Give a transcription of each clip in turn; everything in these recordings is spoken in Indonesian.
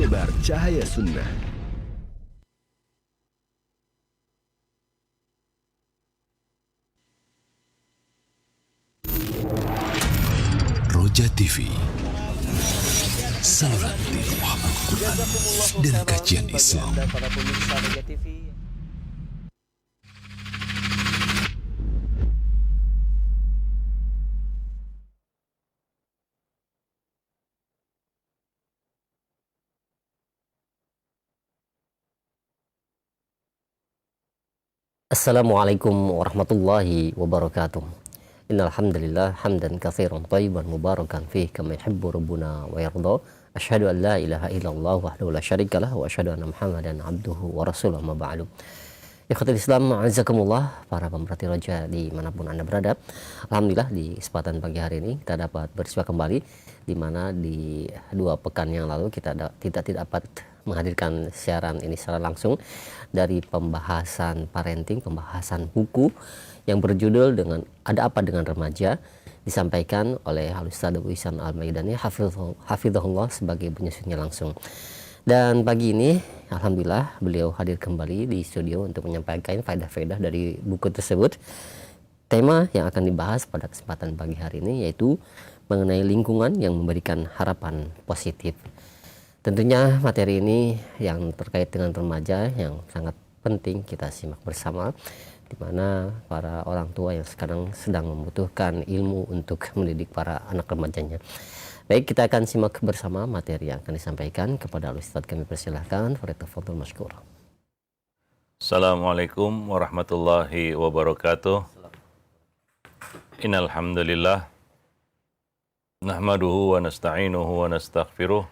penyebar cahaya sunnah. Roja TV, saluran tiruah Al-Quran dan kajian Islam. Para pemirsa Roja TV. Assalamualaikum warahmatullahi wabarakatuh. Innal hamdalillah hamdan katsiran thayyiban mubarakan fihi kama yuhibbu rabbuna wa yarda. Asyhadu an la ilaha illallah wahdahu la syarikalah wa asyhadu anna Muhammadan abduhu wa rasuluh ma ba'du. Ikhwatul Islam, azakumullah, para pemerhati Roja dimanapun Anda berada. Alhamdulillah di kesempatan pagi hari ini kita dapat bersua kembali, di mana di 2 pekan yang lalu kita tidak dapat menghadirkan siaran ini secara langsung dari pembahasan parenting, pembahasan buku yang berjudul dengan Ada Apa Dengan Remaja, disampaikan oleh Al-Ustaz Abu Ihsan Al-Maidani hafizahullah sebagai penyusunnya langsung. Dan pagi ini alhamdulillah beliau hadir kembali di studio untuk menyampaikan faedah-faedah dari buku tersebut. Tema yang akan dibahas pada kesempatan pagi hari ini yaitu mengenai lingkungan yang memberikan harapan positif. Tentunya materi ini yang terkait dengan remaja yang sangat penting kita simak bersama, di mana para orang tua yang sekarang sedang membutuhkan ilmu untuk mendidik para anak remajanya. Baik, kita akan simak bersama materi yang akan disampaikan. Kepada Ustadz kami persilahkan, falyatafadhal mashkur. Assalamualaikum warahmatullahi wabarakatuh. Innal hamdalillah nahmaduhu wa nasta'inuhu wa nastaghfiruh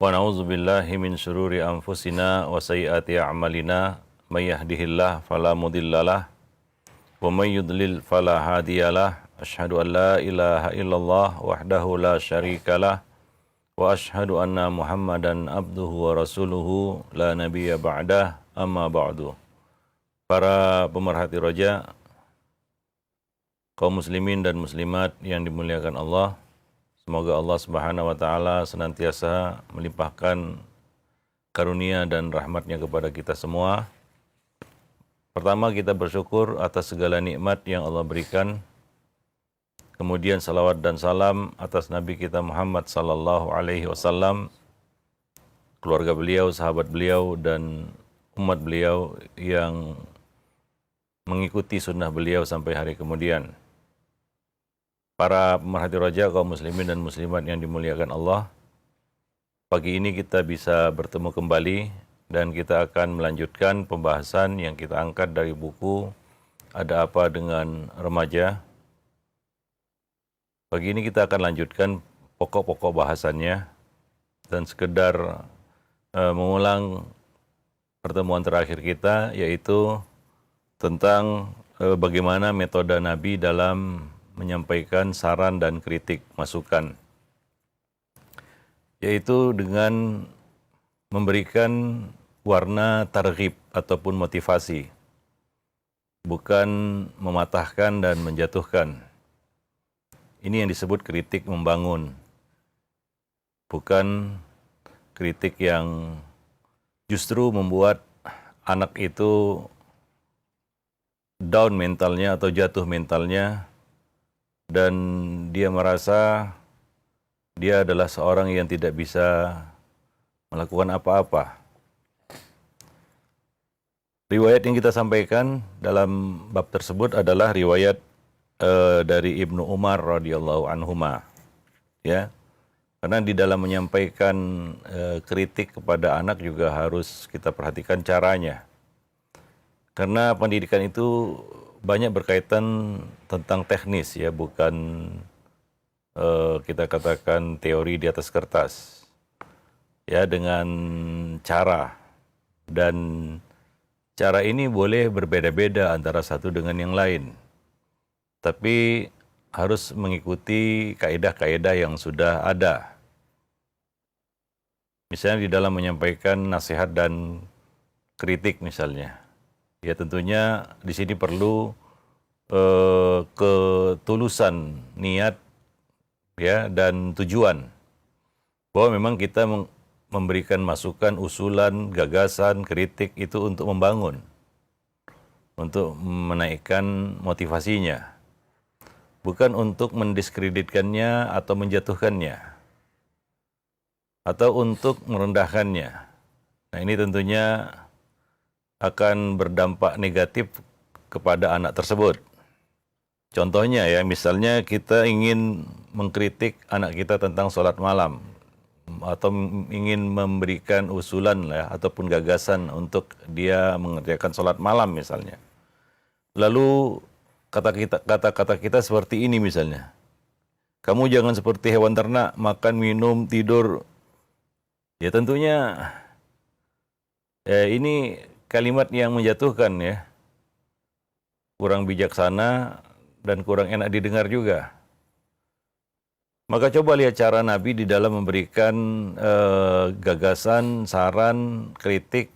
wa na'udzu billahi min syururi anfusina wa sayyiati a'malina may yahdihillahu fala mudhillalah wa may yudlil fala hadiyalah. Asyhadu an la ilaha illallah wahdahu la syarikalah wa asyhadu anna Muhammadan abduhu wa rasuluhu la nabiyya ba'dah, amma ba'du. Para pemerhati Roja, kaum muslimin dan muslimat yang dimuliakan Allah, semoga Allah Subhanahu wa taala senantiasa melimpahkan karunia dan rahmatnya kepada kita semua. Pertama, kita bersyukur atas segala nikmat yang Allah berikan. Kemudian salawat dan salam atas Nabi kita Muhammad sallallahu alaihi wasallam, keluarga beliau, sahabat beliau, dan umat beliau yang mengikuti sunnah beliau sampai hari kemudian. Para pemerhati Roja, kaum muslimin dan muslimat yang dimuliakan Allah, pagi ini kita bisa bertemu kembali dan kita akan melanjutkan pembahasan yang kita angkat dari buku Ada Apa Dengan Remaja. Pagi ini kita akan lanjutkan pokok-pokok bahasannya dan sekedar mengulang pertemuan terakhir kita, yaitu tentang bagaimana metode Nabi dalam menyampaikan saran dan kritik masukan, yaitu dengan memberikan warna targhib ataupun motivasi, bukan mematahkan dan menjatuhkan. Ini yang disebut kritik membangun, bukan kritik yang justru membuat anak itu down mentalnya atau jatuh mentalnya, dan dia merasa dia adalah seorang yang tidak bisa melakukan apa-apa. Riwayat yang kita sampaikan dalam bab tersebut adalah riwayat dari Ibnu Umar radhiyallahu anhuma, ya. Karena di dalam menyampaikan kritik kepada anak juga harus kita perhatikan caranya. Karena pendidikan itu banyak berkaitan tentang teknis, ya, bukan kita katakan teori di atas kertas. Ya, dengan cara, dan cara ini boleh berbeda-beda antara satu dengan yang lain. Tapi harus mengikuti kaidah-kaidah yang sudah ada. Misalnya di dalam menyampaikan nasihat dan kritik misalnya. Ya, tentunya di sini perlu ketulusan niat, ya, dan tujuan. Bahwa memang kita memberikan masukan, usulan, gagasan, kritik itu untuk membangun, untuk menaikkan motivasinya, bukan untuk mendiskreditkannya atau menjatuhkannya, atau untuk merendahkannya. Nah, ini tentunya akan berdampak negatif kepada anak tersebut. Contohnya ya, misalnya kita ingin mengkritik anak kita tentang sholat malam, atau ingin memberikan usulan ya, ataupun gagasan untuk dia mengerjakan sholat malam misalnya. Lalu kata-kata kita seperti ini misalnya, kamu jangan seperti hewan ternak, makan, minum, tidur. Ya tentunya ini kalimat yang menjatuhkan ya, kurang bijaksana dan kurang enak didengar juga. Maka coba lihat cara Nabi di dalam memberikan gagasan, saran, kritik,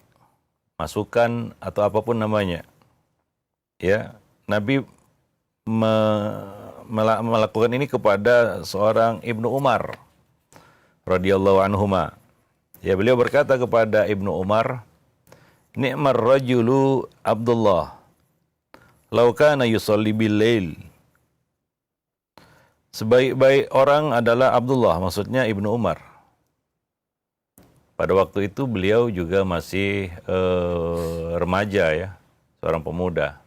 masukan, atau apapun namanya. Ya, Nabi melakukan ini kepada seorang Ibnu Umar radhiyallahu anhuma. Ya, beliau berkata kepada Ibnu Umar, "Ni'mar rajulu Abdullah, law kana yusalli bil-lail." Sebaik-baik orang adalah Abdullah, maksudnya Ibnu Umar. Pada waktu itu beliau juga masih remaja ya, seorang pemuda.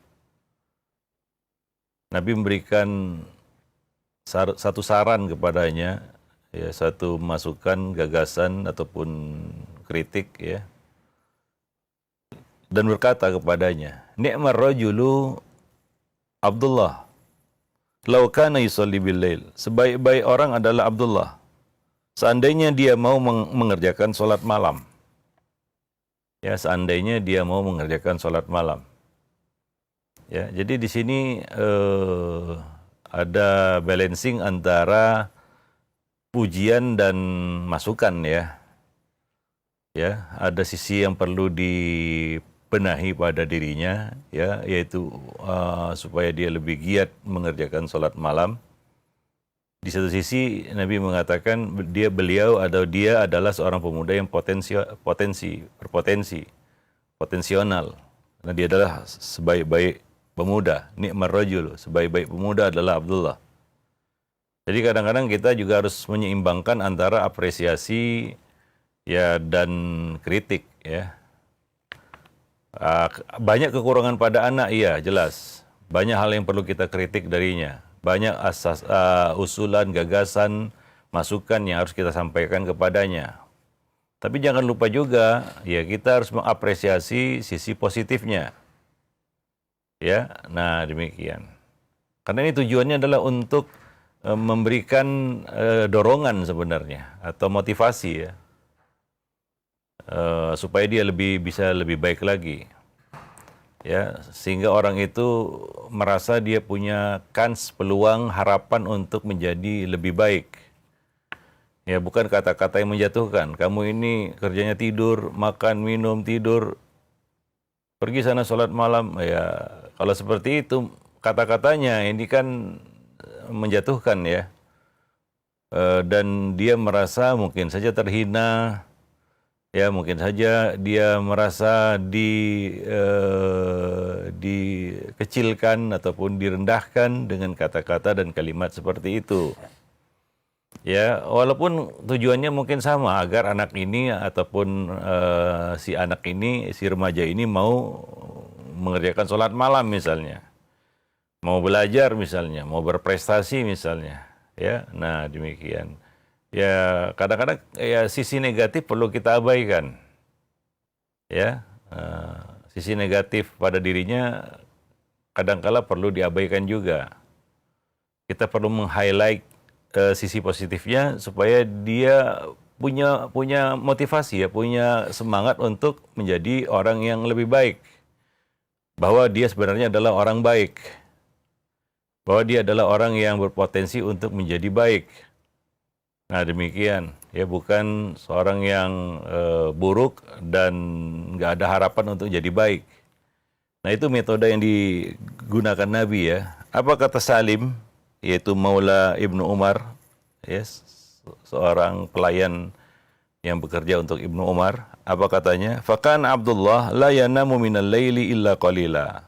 Nabi memberikan satu saran kepadanya, ya, satu masukan, gagasan ataupun kritik ya. Dan berkata kepadanya, "Ni'mar rajulu Abdullah, lau kana yusalli bil-lail." Sebaik-baik orang adalah Abdullah, seandainya dia mau mengerjakan sholat malam. Ya, seandainya dia mau mengerjakan sholat malam. Ya, jadi di sini ada balancing antara pujian dan masukan ya. Ya, ada sisi yang perlu dibenahi pada dirinya ya, yaitu supaya dia lebih giat mengerjakan sholat malam. Di satu sisi Nabi mengatakan beliau adalah seorang pemuda yang potensional. Nah, dia adalah sebaik-baik pemuda, ni'mar rajul, sebaik-baik pemuda adalah Abdullah. Jadi kadang-kadang kita juga harus menyeimbangkan antara apresiasi ya dan kritik ya. Banyak kekurangan pada anak, iya jelas. Banyak hal yang perlu kita kritik darinya. Banyak usulan, gagasan, masukan yang harus kita sampaikan kepadanya. Tapi jangan lupa juga, ya kita harus mengapresiasi sisi positifnya. Ya, nah demikian. Karena ini tujuannya adalah untuk memberikan dorongan sebenarnya atau motivasi ya, supaya dia bisa lebih baik lagi. Ya, sehingga orang itu merasa dia punya kans, peluang, harapan untuk menjadi lebih baik. Ya, bukan kata-kata yang menjatuhkan. Kamu ini kerjanya tidur, makan, minum, tidur, pergi sana sholat malam. Ya, kalau seperti itu kata-katanya ini kan menjatuhkan ya. Dan dia merasa mungkin saja terhina. Ya, mungkin saja dia merasa dikecilkan ataupun direndahkan dengan kata-kata dan kalimat seperti itu. Ya, walaupun tujuannya mungkin sama agar anak ini ataupun si remaja ini mau mengerjakan sholat malam misalnya, mau belajar misalnya, mau berprestasi misalnya. Ya, nah demikian. Ya, kadang-kadang ya sisi negatif perlu kita abaikan. Ya, sisi negatif pada dirinya kadang-kala perlu diabaikan juga. Kita perlu meng-highlight sisi positifnya supaya dia punya motivasi ya, punya semangat untuk menjadi orang yang lebih baik. Bahwa dia sebenarnya adalah orang baik. Bahwa dia adalah orang yang berpotensi untuk menjadi baik. Nah demikian, ya bukan seorang yang buruk dan nggak ada harapan untuk jadi baik. Nah itu metode yang digunakan Nabi ya. Apa kata Salim, yaitu Maula Ibnu Umar, ya, seorang pelayan yang bekerja untuk Ibnu Umar. Apa katanya? Fakan Abdullah la yanamu minal laili illa qalila.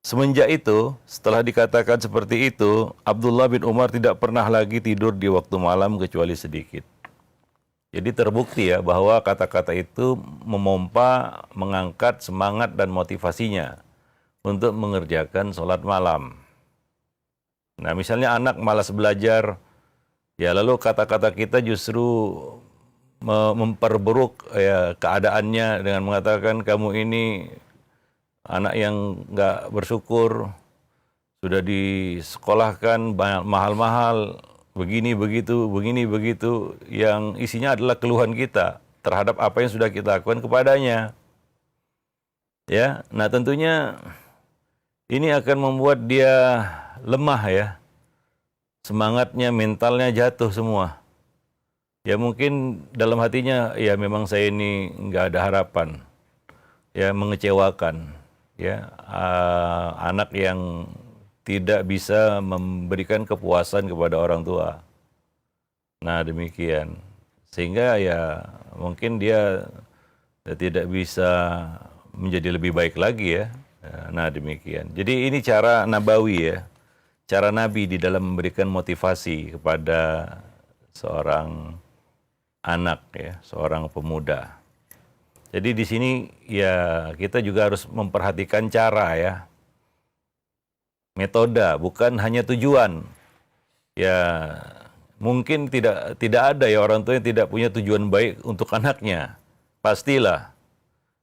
Semenjak itu, setelah dikatakan seperti itu, Abdullah bin Umar tidak pernah lagi tidur di waktu malam kecuali sedikit. Jadi terbukti ya bahwa kata-kata itu memompa, mengangkat semangat dan motivasinya untuk mengerjakan sholat malam. Nah, misalnya anak malas belajar, ya lalu kata-kata kita justru memperburuk ya keadaannya dengan mengatakan kamu ini anak yang nggak bersyukur, sudah disekolahkan mahal-mahal, begini begitu, yang isinya adalah keluhan kita terhadap apa yang sudah kita lakukan kepadanya. Ya, nah tentunya ini akan membuat dia lemah ya, semangatnya, mentalnya jatuh semua. Ya mungkin dalam hatinya, ya memang saya ini nggak ada harapan, ya mengecewakan. Ya, anak yang tidak bisa memberikan kepuasan kepada orang tua. Nah demikian, sehingga ya mungkin dia tidak bisa menjadi lebih baik lagi ya. Nah demikian. Jadi ini cara nabawi ya, cara Nabi di dalam memberikan motivasi kepada seorang anak ya, seorang pemuda. Jadi di sini ya kita juga harus memperhatikan cara ya, metode, bukan hanya tujuan. Ya mungkin tidak ada ya orang tua yang tidak punya tujuan baik untuk anaknya. Pastilah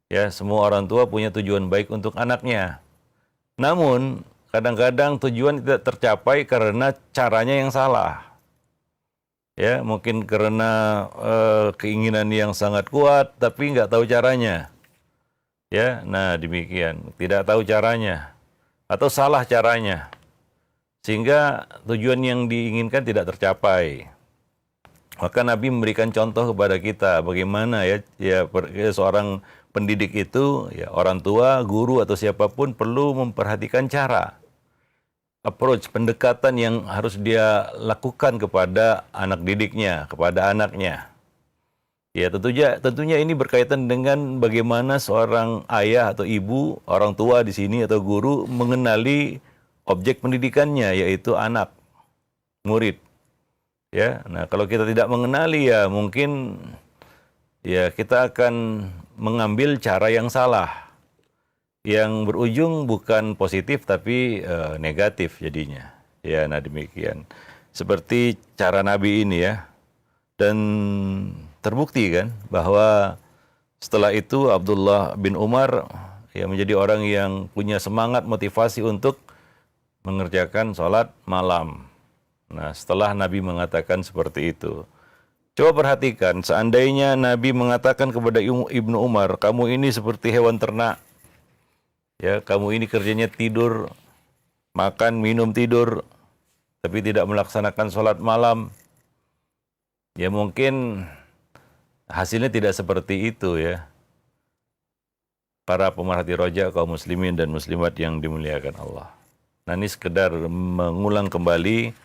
ya semua orang tua punya tujuan baik untuk anaknya. Namun kadang-kadang tujuan tidak tercapai karena caranya yang salah. Ya, mungkin karena keinginan yang sangat kuat, tapi nggak tahu caranya. Ya, nah demikian, tidak tahu caranya, atau salah caranya, sehingga tujuan yang diinginkan tidak tercapai. Maka Nabi memberikan contoh kepada kita bagaimana ya seorang pendidik itu, ya orang tua, guru atau siapapun perlu memperhatikan cara, approach, pendekatan yang harus dia lakukan kepada anak didiknya, kepada anaknya. Ya tentunya ini berkaitan dengan bagaimana seorang ayah atau ibu, orang tua di sini atau guru mengenali objek pendidikannya, yaitu anak, murid. Ya, nah kalau kita tidak mengenali ya mungkin ya kita akan mengambil cara yang salah, yang berujung bukan positif tapi negatif jadinya. Ya, nah demikian. Seperti cara Nabi ini ya. Dan terbukti kan bahwa setelah itu Abdullah bin Umar ya menjadi orang yang punya semangat, motivasi untuk mengerjakan sholat malam. Nah, setelah Nabi mengatakan seperti itu. Coba perhatikan, seandainya Nabi mengatakan kepada Ibnu Umar, kamu ini seperti hewan ternak. Ya, kamu ini kerjanya tidur, makan, minum, tidur, tapi tidak melaksanakan sholat malam. Ya mungkin hasilnya tidak seperti itu ya. Para pemerhati roja, kaum muslimin dan muslimat yang dimuliakan Allah. Nah ini sekedar mengulang kembali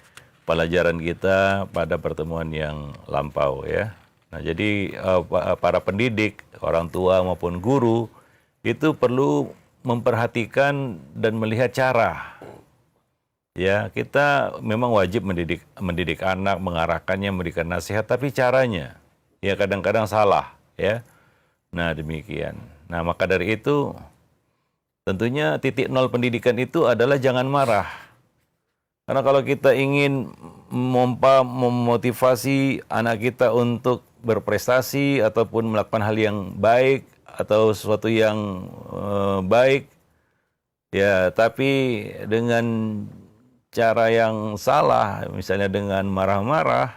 pelajaran kita pada pertemuan yang lampau ya. Nah jadi para pendidik, orang tua maupun guru, itu perlu memperhatikan dan melihat cara. Ya, kita memang wajib mendidik anak, mengarahkannya, memberikan nasihat, tapi caranya ya kadang-kadang salah, ya. Nah, demikian. Nah, maka dari itu tentunya titik nol pendidikan itu adalah jangan marah. Karena kalau kita ingin memotivasi anak kita untuk berprestasi ataupun melakukan hal yang baik atau sesuatu yang baik, ya tapi dengan cara yang salah, misalnya dengan marah-marah,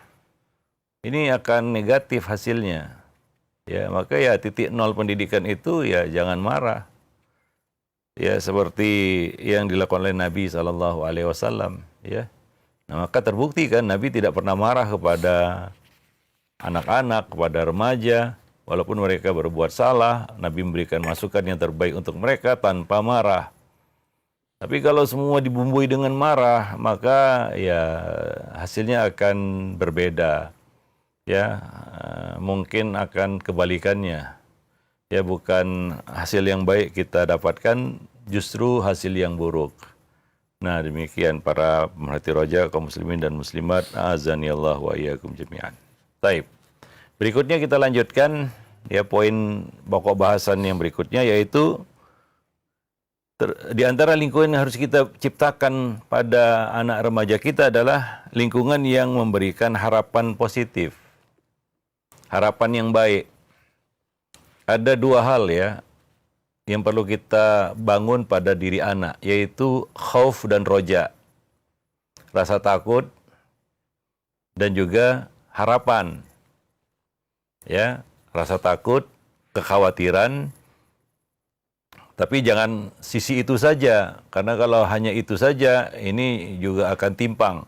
ini akan negatif hasilnya. Ya, maka ya titik nol pendidikan itu ya jangan marah. Ya seperti yang dilakukan oleh Nabi SAW. Ya, nah, maka terbukti kan Nabi tidak pernah marah kepada anak-anak, kepada remaja. Walaupun mereka berbuat salah, Nabi memberikan masukan yang terbaik untuk mereka tanpa marah. Tapi kalau semua dibumbui dengan marah, maka ya hasilnya akan berbeda. ya mungkin akan kebalikannya. Ya, bukan hasil yang baik kita dapatkan, justru hasil yang buruk. Nah, demikian para pemerhati roja, kaum muslimin dan muslimat, azanillah wa iyyakum jami'an. Baik. Berikutnya kita lanjutkan ya poin pokok bahasan yang berikutnya, yaitu di antara lingkungan yang harus kita ciptakan pada anak remaja kita adalah lingkungan yang memberikan harapan positif, harapan yang baik. Ada dua hal ya yang perlu kita bangun pada diri anak, yaitu khauf dan roja. Rasa takut dan juga harapan. Ya, rasa takut, kekhawatiran, tapi jangan sisi itu saja, karena kalau hanya itu saja ini juga akan timpang.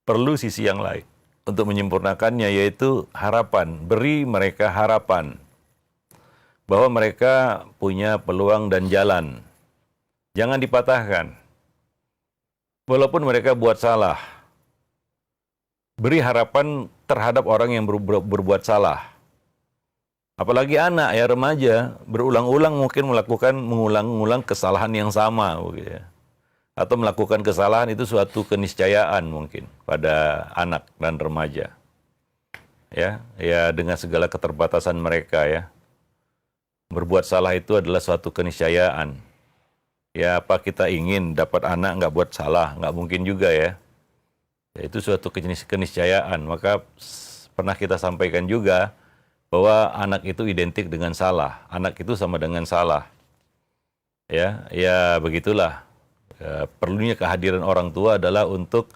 Perlu sisi yang lain untuk menyempurnakannya, yaitu harapan. Beri mereka harapan bahwa mereka punya peluang dan jalan. Jangan dipatahkan. Walaupun mereka buat salah, beri harapan terhadap orang yang berbuat salah. Apalagi anak ya, remaja, berulang-ulang mungkin mengulang-ulang kesalahan yang sama, begitu ya. Atau melakukan kesalahan itu suatu keniscayaan mungkin pada anak dan remaja. Ya dengan segala keterbatasan mereka ya. Berbuat salah itu adalah suatu keniscayaan. Ya, apa kita ingin dapat anak nggak buat salah? Nggak mungkin juga ya. Itu suatu keniscayaan. Maka pernah kita sampaikan juga bahwa anak itu identik dengan salah. Anak itu sama dengan salah. Ya begitulah. Perlunya kehadiran orang tua adalah untuk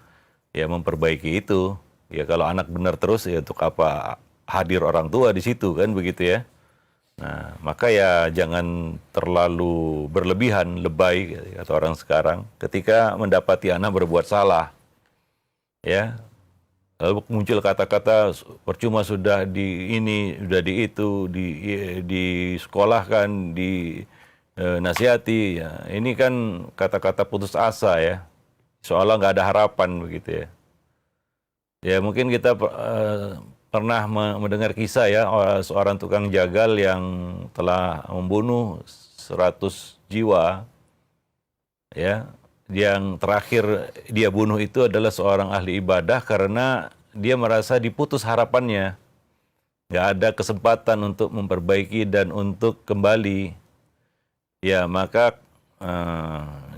ya memperbaiki itu. Ya kalau anak benar terus ya untuk apa hadir orang tua di situ kan, begitu ya. Nah, maka ya jangan terlalu berlebihan, lebay kata orang sekarang ketika mendapati anak berbuat salah. Ya. Lalu muncul kata-kata percuma sudah di ini, sudah di itu, di sekolah kan, di nasihati ya. Ini kan kata-kata putus asa ya. Seolah nggak ada harapan begitu ya. Ya mungkin kita pernah mendengar kisah ya, seorang tukang jagal yang telah membunuh 100 jiwa. Ya, yang terakhir dia bunuh itu adalah seorang ahli ibadah karena dia merasa diputus harapannya. Nggak ada kesempatan untuk memperbaiki dan untuk kembali. Ya, maka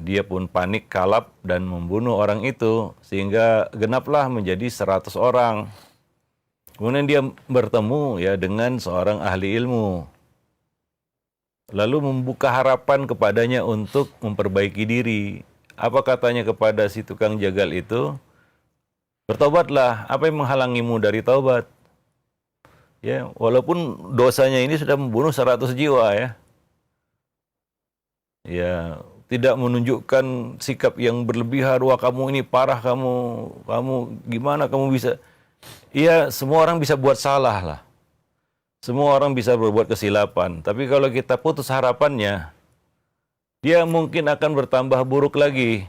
dia pun panik, kalap dan membunuh orang itu sehingga genaplah menjadi 100 orang. Kemudian dia bertemu ya dengan seorang ahli ilmu. Lalu membuka harapan kepadanya untuk memperbaiki diri. Apa katanya kepada si tukang jagal itu? Bertobatlah, apa yang menghalangimu dari taubat? Ya, walaupun dosanya ini sudah membunuh 100 jiwa ya. Ya, tidak menunjukkan sikap yang berlebihan, wah kamu ini parah, kamu gimana kamu bisa. Iya, semua orang bisa buat salah lah. Semua orang bisa berbuat kesilapan. Tapi kalau kita putus harapannya, dia mungkin akan bertambah buruk lagi.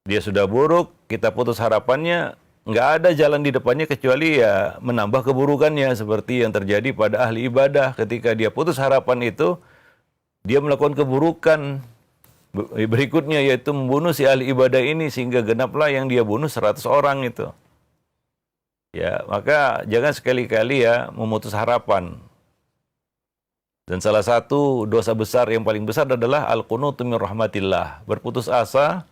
Dia sudah buruk, kita putus harapannya, nggak ada jalan di depannya kecuali ya menambah keburukannya. Seperti yang terjadi pada ahli ibadah. Ketika dia putus harapan itu, dia melakukan keburukan berikutnya, yaitu membunuh si ahli ibadah ini sehingga genaplah yang dia bunuh 100 orang itu. Ya, maka jangan sekali-kali ya memutus harapan. Dan salah satu dosa besar yang paling besar adalah al-qunutu min rahmatillah, berputus asa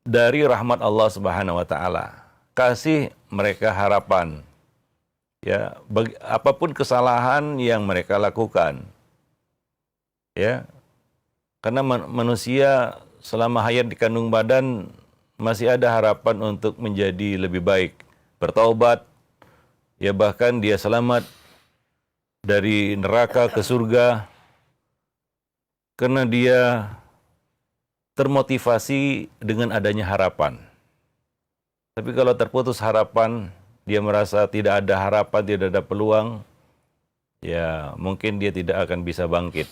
dari rahmat Allah Subhanahu wa taala. Kasih mereka harapan. Ya, apapun kesalahan yang mereka lakukan. Ya. Karena manusia selama hayat di kandung badan masih ada harapan untuk menjadi lebih baik. Bertaubat, ya bahkan dia selamat dari neraka ke surga karena dia termotivasi dengan adanya harapan. Tapi kalau terputus harapan, dia merasa tidak ada harapan, tidak ada peluang, ya mungkin dia tidak akan bisa bangkit.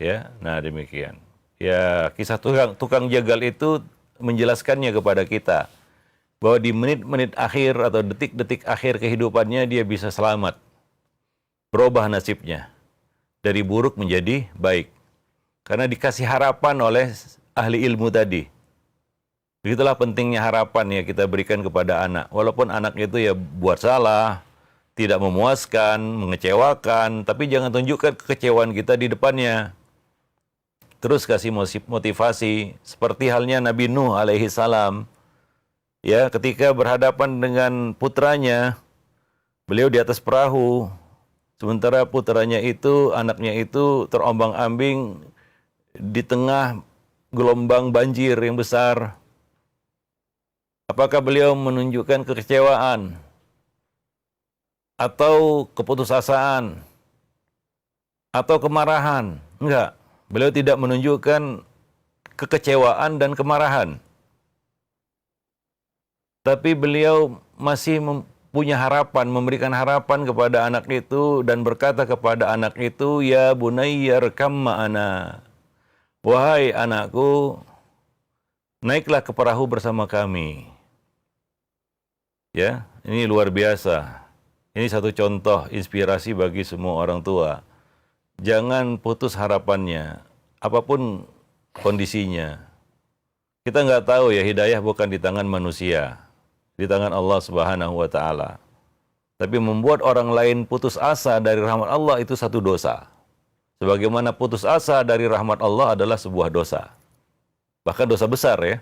Ya, nah demikian. Ya, kisah tukang jagal itu menjelaskannya kepada kita. bahwa di menit-menit akhir atau detik-detik akhir kehidupannya dia bisa selamat, berubah nasibnya dari buruk menjadi baik karena dikasih harapan oleh ahli ilmu tadi. Begitulah pentingnya harapan ya kita berikan kepada anak, walaupun anak itu ya buat salah, tidak memuaskan, mengecewakan, tapi jangan tunjukkan kekecewaan kita di depannya. Terus kasih motivasi, seperti halnya Nabi Nuh alaihi salam. Ya, ketika berhadapan dengan putranya, beliau di atas perahu, sementara putranya itu, anaknya itu terombang-ambing di tengah gelombang banjir yang besar. Apakah beliau menunjukkan kekecewaan atau keputusasaan atau kemarahan? Enggak. Beliau tidak menunjukkan kekecewaan dan kemarahan. Tapi beliau masih punya harapan, memberikan harapan kepada anak itu dan berkata kepada anak itu, "Ya bunayya rkam ma'ana." Wahai anakku, naiklah ke perahu bersama kami. Ya, ini luar biasa. Ini satu contoh inspirasi bagi semua orang tua. Jangan putus harapannya, apapun kondisinya. Kita nggak tahu ya, hidayah bukan di tangan manusia, di tangan Allah Subhanahu wa Ta'ala. Tapi membuat orang lain putus asa dari rahmat Allah itu satu dosa. Sebagaimana putus asa dari rahmat Allah adalah sebuah dosa. Bahkan dosa besar ya.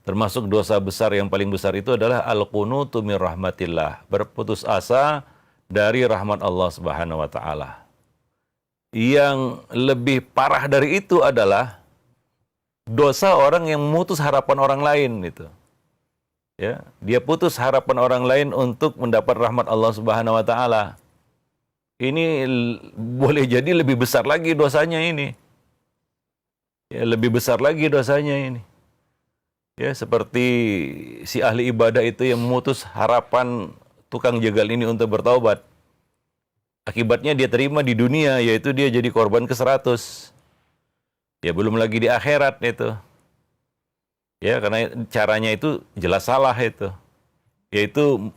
Termasuk dosa besar yang paling besar itu adalah al-qunutu min rahmatillah. Berputus asa dari rahmat Allah Subhanahu wa Ta'ala. Yang lebih parah dari itu adalah dosa orang yang memutus harapan orang lain itu. Ya, dia putus harapan orang lain untuk mendapat rahmat Allah Subhanahu wa Ta'ala. Ini boleh jadi lebih besar lagi dosanya ini. Ya, lebih besar lagi dosanya ini. Ya, seperti si ahli ibadah itu yang memutus harapan tukang jegal ini untuk bertaubat. Akibatnya dia terima di dunia, yaitu dia jadi korban ke-100. Ya, belum lagi di akhirat itu. Ya, karena caranya itu jelas salah itu. Yaitu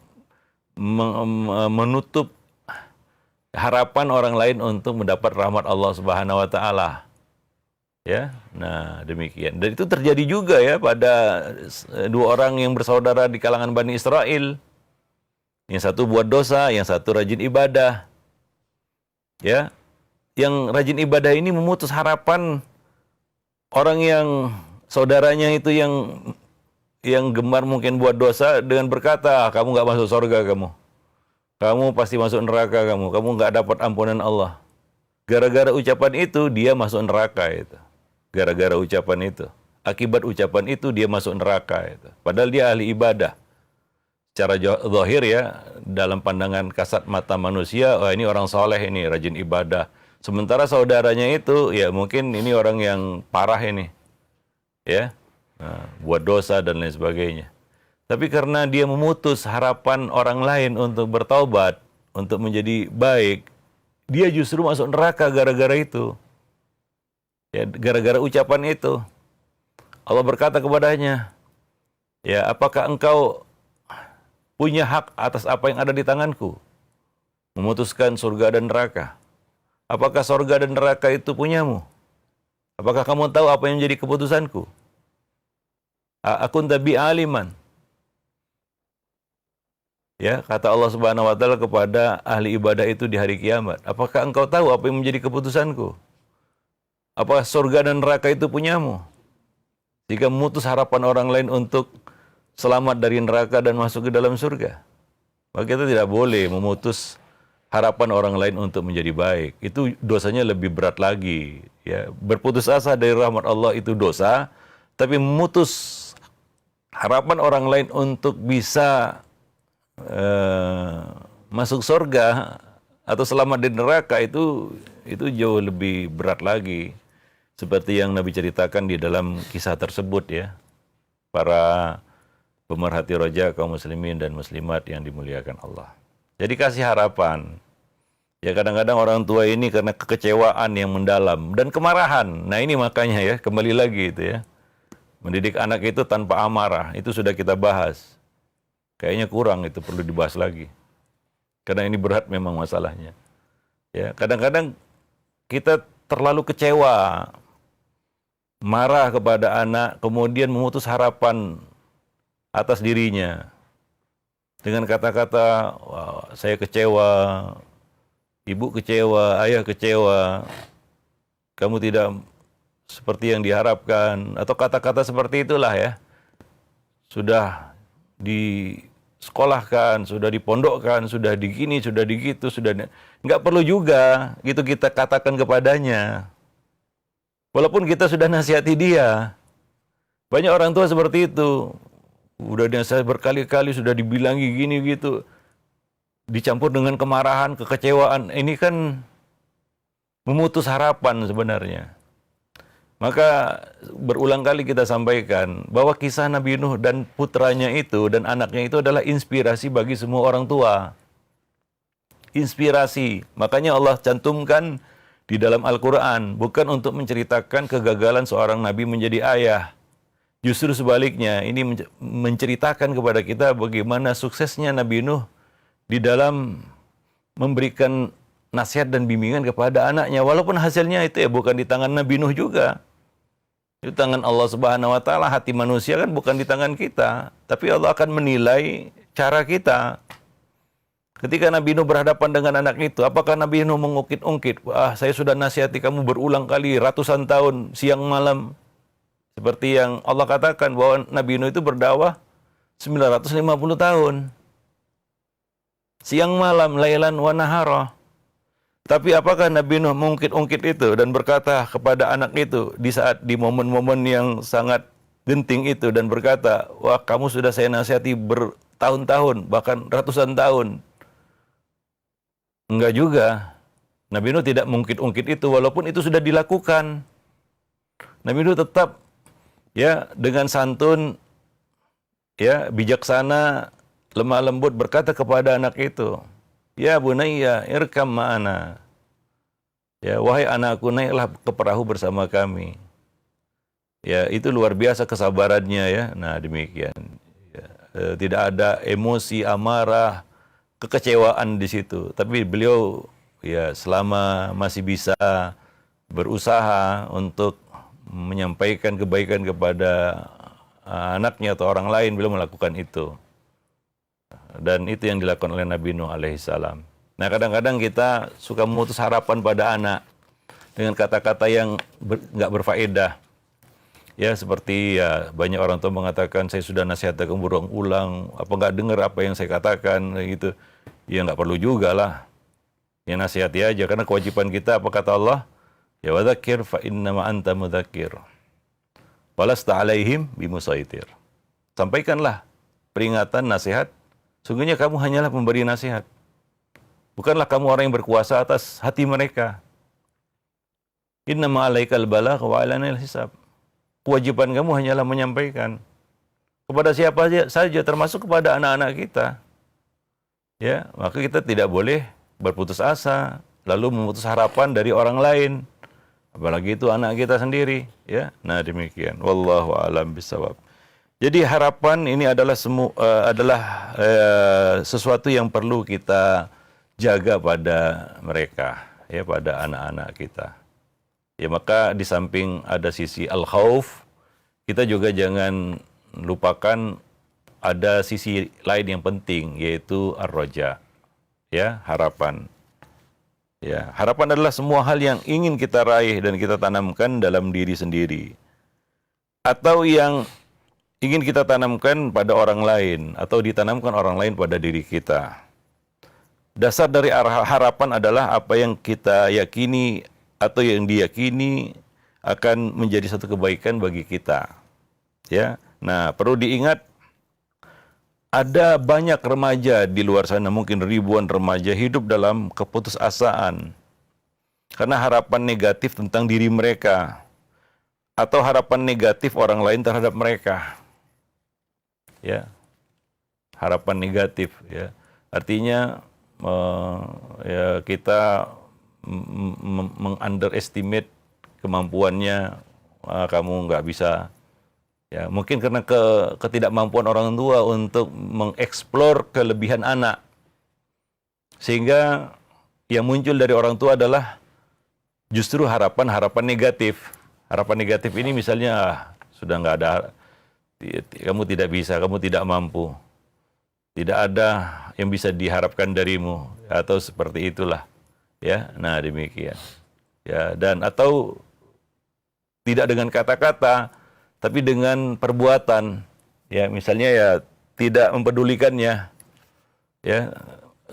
menutup harapan orang lain untuk mendapat rahmat Allah Subhanahu wa Ta'ala. Ya, nah demikian. Dan itu terjadi juga ya pada dua orang yang bersaudara di kalangan Bani Israel. Yang satu buat dosa, yang satu rajin ibadah. Ya, yang rajin ibadah ini memutus harapan orang yang saudaranya itu yang gemar mungkin buat dosa dengan berkata, kamu nggak masuk surga kamu pasti masuk neraka kamu nggak dapat ampunan Allah. Gara-gara ucapan itu dia masuk neraka itu. Gara-gara ucapan itu, akibat ucapan itu dia masuk neraka itu. Padahal dia ahli ibadah. Secara zahir ya, dalam pandangan kasat mata manusia, oh ini orang soleh ini, rajin ibadah. Sementara saudaranya itu, ya mungkin ini orang yang parah ini. Ya, nah, buat dosa dan lain sebagainya. Tapi karena dia memutus harapan orang lain untuk bertaubat, untuk menjadi baik, dia justru masuk neraka gara-gara itu. Ya, gara-gara ucapan itu. Allah berkata kepadanya, ya, apakah engkau punya hak atas apa yang ada di tanganku? Memutuskan surga dan neraka. Apakah surga dan neraka itu punyamu? Apakah kamu tahu apa yang menjadi keputusanku? Akun tabi aliman. Ya, kata Allah Subhanahu wa Ta'ala kepada ahli ibadah itu di hari kiamat. Apakah engkau tahu apa yang menjadi keputusanku? Apakah surga dan neraka itu punyamu? Jika memutus harapan orang lain untuk selamat dari neraka dan masuk ke dalam surga, maka kita tidak boleh memutus harapan orang lain untuk menjadi baik. Itu dosanya lebih berat lagi. Ya, berputus asa dari rahmat Allah itu dosa, tapi memutus harapan orang lain untuk bisa masuk surga atau selamat dari neraka itu jauh lebih berat lagi. Seperti yang Nabi ceritakan di dalam kisah tersebut ya. Para pemerhati roja kaum muslimin dan muslimat yang dimuliakan Allah. Jadi kasih harapan. Ya kadang-kadang orang tua ini karena kekecewaan yang mendalam dan kemarahan. Nah ini makanya ya, kembali lagi itu ya. Mendidik anak itu tanpa amarah, itu sudah kita bahas. Kayaknya kurang, itu perlu dibahas lagi. Karena ini berat memang masalahnya. Ya, kadang-kadang kita terlalu kecewa, marah kepada anak, kemudian memutus harapan atas dirinya. Dengan kata-kata, "Wah, saya kecewa, ibu kecewa, ayah kecewa, kamu tidak seperti yang diharapkan," atau kata-kata seperti itulah ya. Sudah disekolahkan, sudah dipondokkan, sudah digini, sudah digitu, nggak perlu juga gitu kita katakan kepadanya. Walaupun kita sudah nasihati dia. Banyak orang tua seperti itu. Udah nasihat berkali-kali, sudah dibilangi gini gitu. Dicampur dengan kemarahan, kekecewaan. Ini kan memutus harapan sebenarnya. Maka berulang kali kita sampaikan bahwa kisah Nabi Nuh dan putranya itu dan anaknya itu adalah inspirasi bagi semua orang tua. Inspirasi. Makanya Allah cantumkan di dalam Al-Quran. Bukan untuk menceritakan kegagalan seorang Nabi menjadi ayah. Justru sebaliknya, ini menceritakan kepada kita bagaimana suksesnya Nabi Nuh di dalam memberikan nasihat dan bimbingan kepada anaknya. Walaupun hasilnya itu ya bukan di tangan Nabi Nuh juga. Di tangan Allah Subhanahu wa taala. Hati manusia kan bukan di tangan kita, tapi Allah akan menilai cara kita. Ketika Nabi Nuh berhadapan dengan anak itu, apakah Nabi Nuh mengungkit-ungkit, "Wah, saya sudah nasihati kamu berulang kali, ratusan tahun, siang malam." Seperti yang Allah katakan bahwa Nabi Nuh itu berdakwah 950 tahun. Siang malam, lailan wa nahara. Tapi apakah Nabi Nuh mengungkit-ungkit itu dan berkata kepada anak itu di momen-momen yang sangat genting itu dan berkata, "Wah, kamu sudah saya nasihati bertahun-tahun, bahkan ratusan tahun." Enggak juga. Nabi Nuh tidak mengungkit-ungkit itu walaupun itu sudah dilakukan. Nabi Nuh tetap ya dengan santun, ya bijaksana, lemah lembut berkata kepada anak itu, "Ya bunayya irkam ma'ana." Ya, wahai anakku, naiklah ke perahu bersama kami. Ya, itu luar biasa kesabarannya ya. Nah, demikian. Ya, tidak ada emosi, amarah, kekecewaan di situ. Tapi beliau ya selama masih bisa berusaha untuk menyampaikan kebaikan kepada anaknya atau orang lain, beliau melakukan itu. Dan itu yang dilakukan oleh Nabi Nuh alaihissalam. Nah, kadang-kadang kita suka memutus harapan pada anak dengan kata-kata yang nggak berfaedah. Ya, seperti ya banyak orang tua mengatakan, "Saya sudah nasihatkan berulang-ulang, apa nggak dengar apa yang saya katakan," gitu. Ya nggak perlu juga lah. Ya nasihati aja, karena kewajiban kita apa kata Allah? Ya wadzakir fa innama anta mudzakir. Walasta alaihim bimusaitir. Sampaikanlah peringatan, nasihat. Sungguhnya kamu hanyalah pemberi nasihat. Bukanlah kamu orang yang berkuasa atas hati mereka. Innama alaikal balagh wa alanal hisab. Kewajiban kamu hanyalah menyampaikan kepada siapa saja, termasuk kepada anak-anak kita. Ya, maka kita tidak boleh berputus asa lalu memutus harapan dari orang lain. Apalagi itu anak kita sendiri, ya. Nah, demikian. Wallahu a'lam bishawab. Jadi harapan ini adalah sesuatu yang perlu kita jaga pada mereka, ya, pada anak-anak kita. Ya, maka di samping ada sisi al-khauf, kita juga jangan lupakan ada sisi lain yang penting, yaitu ar-raja, ya, harapan. Ya, harapan adalah semua hal yang ingin kita raih dan kita tanamkan dalam diri sendiri, atau yang ingin kita tanamkan pada orang lain, atau ditanamkan orang lain pada diri kita. Dasar dari harapan adalah apa yang kita yakini atau yang diyakini akan menjadi satu kebaikan bagi kita. Ya, nah perlu diingat ada banyak remaja di luar sana, mungkin ribuan remaja hidup dalam keputusasaan karena harapan negatif tentang diri mereka atau harapan negatif orang lain terhadap mereka. Ya, harapan negatif. Ya, artinya ya kita mengunderestimate kemampuannya, kamu nggak bisa Ya, mungkin karena ketidakmampuan orang tua untuk mengeksplor kelebihan anak. Sehingga yang muncul dari orang tua adalah justru harapan-harapan negatif. Harapan negatif ini misalnya, sudah nggak ada, kamu tidak bisa, kamu tidak mampu. Tidak ada yang bisa diharapkan darimu, atau seperti itulah. Ya, nah demikian. Ya, dan atau tidak dengan kata-kata, tapi dengan perbuatan, ya misalnya ya tidak mempedulikannya, ya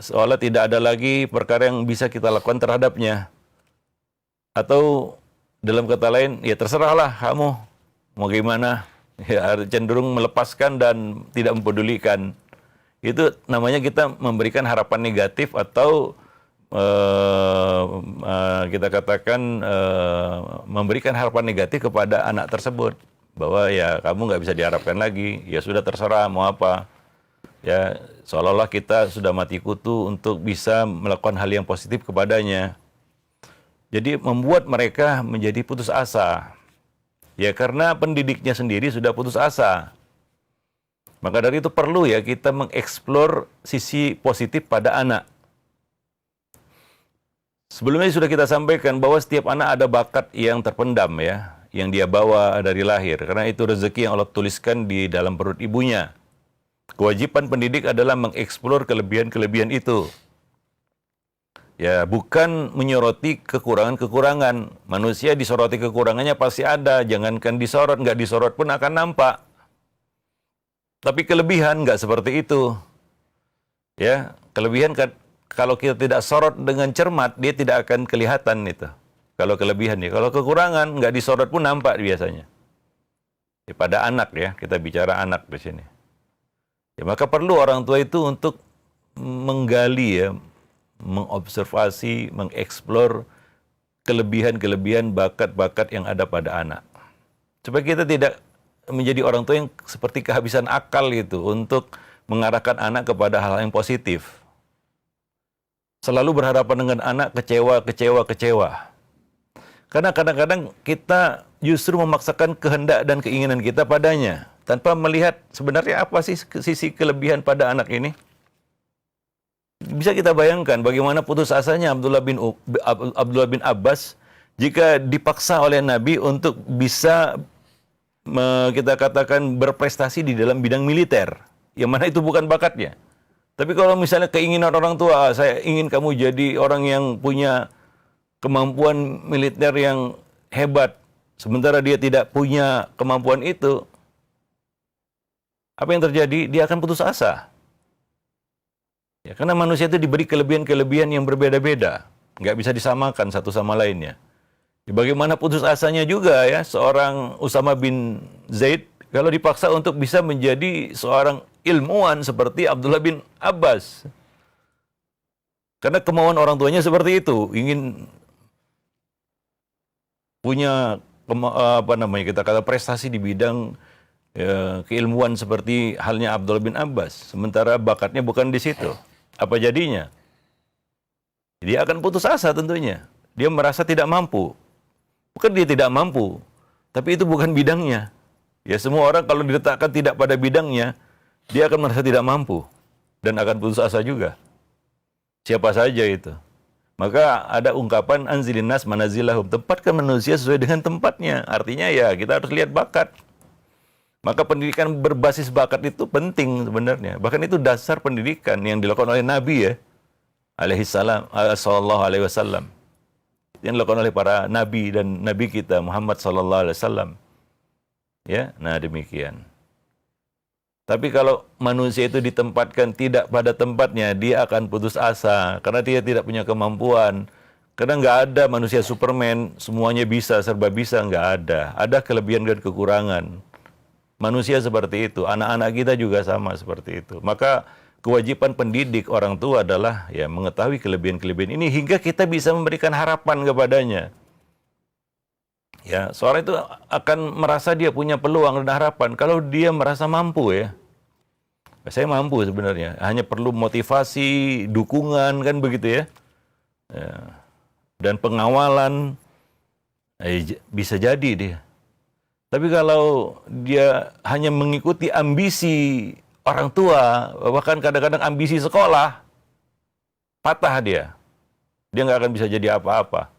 seolah tidak ada lagi perkara yang bisa kita lakukan terhadapnya, atau dalam kata lain ya terserahlah kamu mau gimana, ya cenderung melepaskan dan tidak mempedulikan. Itu namanya kita memberikan harapan negatif atau kita katakan memberikan harapan negatif kepada anak tersebut. Bahwa ya kamu nggak bisa diharapkan lagi, ya sudah terserah mau apa. Ya seolah-olah kita sudah mati kutu untuk bisa melakukan hal yang positif kepadanya. Jadi membuat mereka menjadi putus asa. Ya karena pendidiknya sendiri sudah putus asa. Maka dari itu perlu ya kita mengeksplor sisi positif pada anak. Sebelumnya sudah kita sampaikan bahwa setiap anak ada bakat yang terpendam ya, yang dia bawa dari lahir. Karena itu rezeki yang Allah tuliskan di dalam perut ibunya. Kewajiban pendidik adalah mengeksplor kelebihan-kelebihan itu. Ya, bukan menyoroti kekurangan-kekurangan. Manusia disoroti kekurangannya pasti ada. Jangankan disorot, nggak disorot pun akan nampak. Tapi kelebihan nggak seperti itu. Ya, kelebihan kalau kita tidak sorot dengan cermat, dia tidak akan kelihatan itu. Kalau kelebihan ya, kalau kekurangan nggak disorot pun nampak biasanya. Ya, pada anak ya, kita bicara anak di sini. Ya, maka perlu orang tua itu untuk menggali ya, mengobservasi, mengeksplor kelebihan-kelebihan bakat-bakat yang ada pada anak. Supaya kita tidak menjadi orang tua yang seperti kehabisan akal gitu untuk mengarahkan anak kepada hal yang positif. Selalu berhadapan dengan anak kecewa. Karena kadang-kadang kita justru memaksakan kehendak dan keinginan kita padanya, tanpa melihat sebenarnya apa sih sisi kelebihan pada anak ini. Bisa kita bayangkan bagaimana putus asanya Abdullah bin Abbas jika dipaksa oleh Nabi untuk bisa kita katakan berprestasi di dalam bidang militer, yang mana itu bukan bakatnya. Tapi kalau misalnya keinginan orang tua, saya ingin kamu jadi orang yang punya kemampuan militer yang hebat, sementara dia tidak punya kemampuan itu, apa yang terjadi? Dia akan putus asa. Ya, karena manusia itu diberi kelebihan-kelebihan yang berbeda-beda, nggak bisa disamakan satu sama lainnya. Ya, bagaimana putus asanya juga ya seorang Usama bin Zaid kalau dipaksa untuk bisa menjadi seorang ilmuwan seperti Abdullah bin Abbas. Karena kemauan orang tuanya seperti itu, ingin punya kita kata prestasi di bidang keilmuan seperti halnya Abdullah bin Abbas, sementara bakatnya bukan di situ. Apa jadinya? Dia akan putus asa tentunya. Dia merasa tidak mampu. Bukan dia tidak mampu, tapi itu bukan bidangnya. Ya semua orang kalau diletakkan tidak pada bidangnya, dia akan merasa tidak mampu dan akan putus asa juga. Siapa saja itu. Maka ada ungkapan anzilin nas manazilahum, tempatkan manusia sesuai dengan tempatnya. Artinya ya kita harus lihat bakat. Maka pendidikan berbasis bakat itu penting sebenarnya. Bahkan itu dasar pendidikan yang dilakukan oleh Nabi ya, sallallahu alaihi wasallam. Yang dilakukan oleh para nabi dan nabi kita Muhammad sallallahu alaihi wasallam. Ya, nah demikian. Tapi kalau manusia itu ditempatkan tidak pada tempatnya, dia akan putus asa karena dia tidak punya kemampuan. Karena nggak ada manusia Superman, semuanya bisa, serba bisa, nggak ada. Ada kelebihan dan kekurangan. Manusia seperti itu, anak-anak kita juga sama seperti itu. Maka kewajiban pendidik orang tua adalah ya mengetahui kelebihan-kelebihan ini hingga kita bisa memberikan harapan kepadanya. Ya, seorang itu akan merasa dia punya peluang dan harapan kalau dia merasa mampu ya. Saya mampu sebenarnya, hanya perlu motivasi, dukungan kan begitu ya. Dan pengawalan bisa jadi dia. Tapi kalau dia hanya mengikuti ambisi orang tua, bahkan kadang-kadang ambisi sekolah, patah dia. Dia nggak akan bisa jadi apa-apa.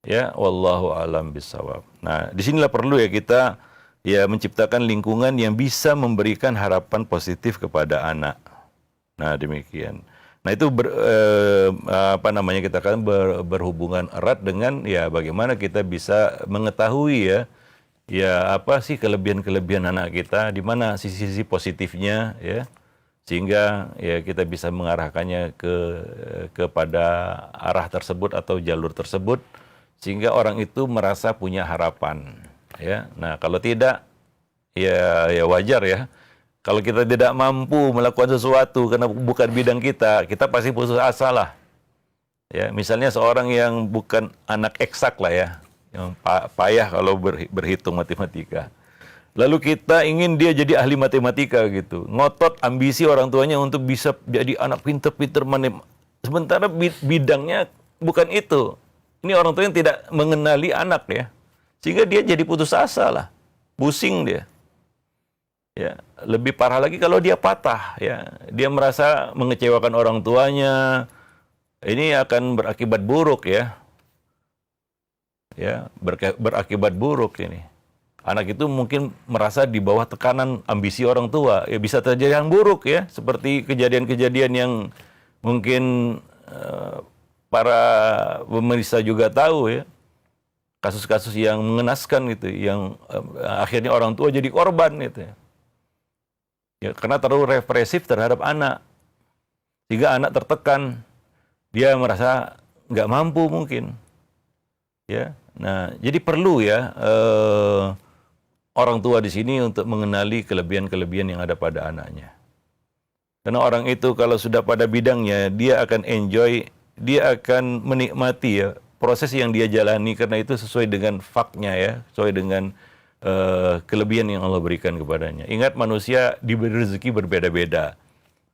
Ya, wallahu alam bisawab. Nah, disinilah perlu ya kita ya menciptakan lingkungan yang bisa memberikan harapan positif kepada anak. Nah, demikian. Nah, itu kita kan berhubungan erat dengan ya bagaimana kita bisa mengetahui ya apa sih kelebihan-kelebihan anak kita, di mana sisi-sisi positifnya ya. Sehingga ya kita bisa mengarahkannya kepada arah tersebut atau jalur tersebut sehingga orang itu merasa punya harapan ya. Nah, kalau tidak ya wajar ya. Kalau kita tidak mampu melakukan sesuatu karena bukan bidang kita pasti putus asa lah. Ya, misalnya seorang yang bukan anak eksak lah ya, yang payah kalau berhitung matematika. Lalu kita ingin dia jadi ahli matematika gitu. Ngotot ambisi orang tuanya untuk bisa jadi anak pinter-pinter sementara bidangnya bukan itu. Ini orang tua yang tidak mengenali anak ya. Sehingga dia jadi putus asa lah. Pusing dia. Ya, lebih parah lagi kalau dia patah ya. Dia merasa mengecewakan orang tuanya. Ini akan berakibat buruk ya. Ya, berakibat buruk ini. Anak itu mungkin merasa di bawah tekanan ambisi orang tua. Ya bisa terjadi yang buruk ya, seperti kejadian-kejadian yang mungkin para pemirsa juga tahu ya. Kasus-kasus yang mengenaskan gitu, yang akhirnya orang tua jadi korban gitu ya. Ya, karena terlalu represif terhadap anak. Sehingga anak tertekan. Dia merasa nggak mampu mungkin. Ya. Nah, jadi perlu ya orang tua di sini untuk mengenali kelebihan-kelebihan yang ada pada anaknya. Karena orang itu kalau sudah pada bidangnya, dia akan enjoy, dia akan menikmati ya proses yang dia jalani karena itu sesuai dengan faknya ya, sesuai dengan kelebihan yang Allah berikan kepadanya. Ingat manusia diberi rezeki berbeda-beda.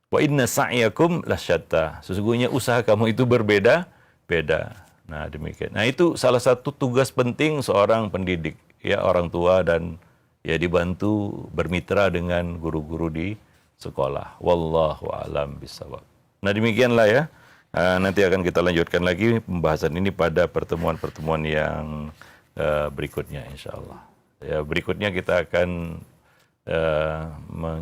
Wa inna sa'yakum lasyatta. Sesungguhnya usaha kamu itu berbeda-beda. Nah, demikian. Nah, itu salah satu tugas penting seorang pendidik, ya orang tua dan ya dibantu bermitra dengan guru-guru di sekolah. Wallahu a'lam bishawab. Nah, demikianlah ya. Nanti akan kita lanjutkan lagi pembahasan ini pada pertemuan-pertemuan yang berikutnya insyaallah. Ya, berikutnya kita akan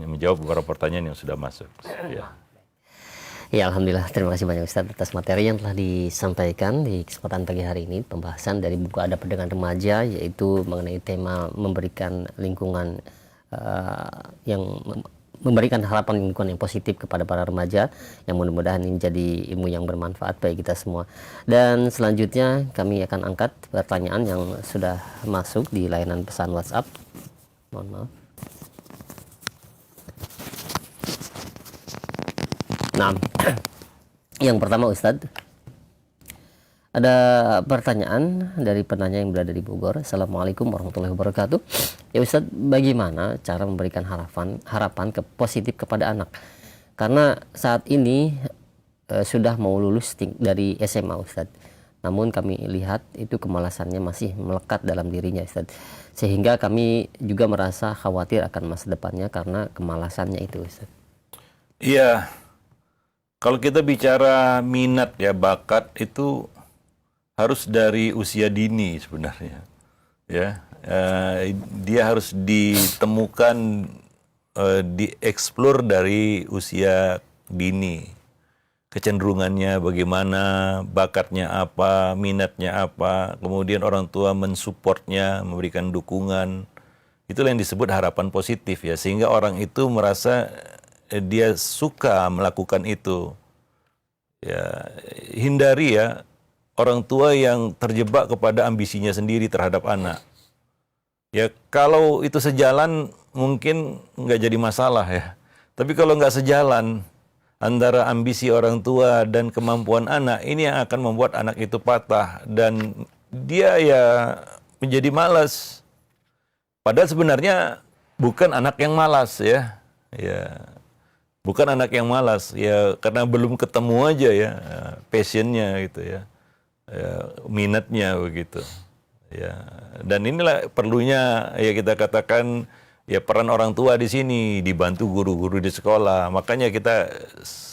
menjawab beberapa pertanyaan yang sudah masuk. Ya. Ya, alhamdulillah, terima kasih banyak Ustaz atas materi yang telah disampaikan di kesempatan pagi hari ini. Pembahasan dari buku Adab dengan Remaja, yaitu mengenai tema memberikan lingkungan yang memberikan harapan lingkungan yang positif kepada para remaja, yang mudah-mudahan ini menjadi ilmu yang bermanfaat bagi kita semua. Dan selanjutnya kami akan angkat pertanyaan yang sudah masuk di layanan pesan WhatsApp. Mohon maaf. Nah, yang pertama Ustadz, ada pertanyaan dari penanya yang berada di Bogor. Assalamualaikum warahmatullahi wabarakatuh. Ya Ustadz, bagaimana cara memberikan harapan positif kepada anak? Karena saat ini sudah mau lulus dari SMA Ustadz. Namun kami lihat itu kemalasannya masih melekat dalam dirinya Ustadz. Sehingga kami juga merasa khawatir akan masa depannya karena kemalasannya itu Ustadz. Iya. Kalau kita bicara minat ya, bakat itu harus dari usia dini sebenarnya. Ya, dia harus ditemukan, dieksplor dari usia dini. Kecenderungannya bagaimana, bakatnya apa, minatnya apa, kemudian orang tua mensupportnya, memberikan dukungan. Itulah yang disebut harapan positif ya, sehingga orang itu merasa dia suka melakukan itu. Ya, hindari ya orang tua yang terjebak kepada ambisinya sendiri terhadap anak. Ya, kalau itu sejalan mungkin nggak jadi masalah ya. Tapi kalau nggak sejalan antara ambisi orang tua dan kemampuan anak, ini yang akan membuat anak itu patah dan dia ya menjadi malas. Padahal sebenarnya bukan anak yang malas ya. Ya. Bukan anak yang malas, ya karena belum ketemu aja ya passionnya gitu ya, minatnya begitu. Ya, dan inilah perlunya ya kita katakan ya peran orang tua di sini, dibantu guru-guru di sekolah. Makanya kita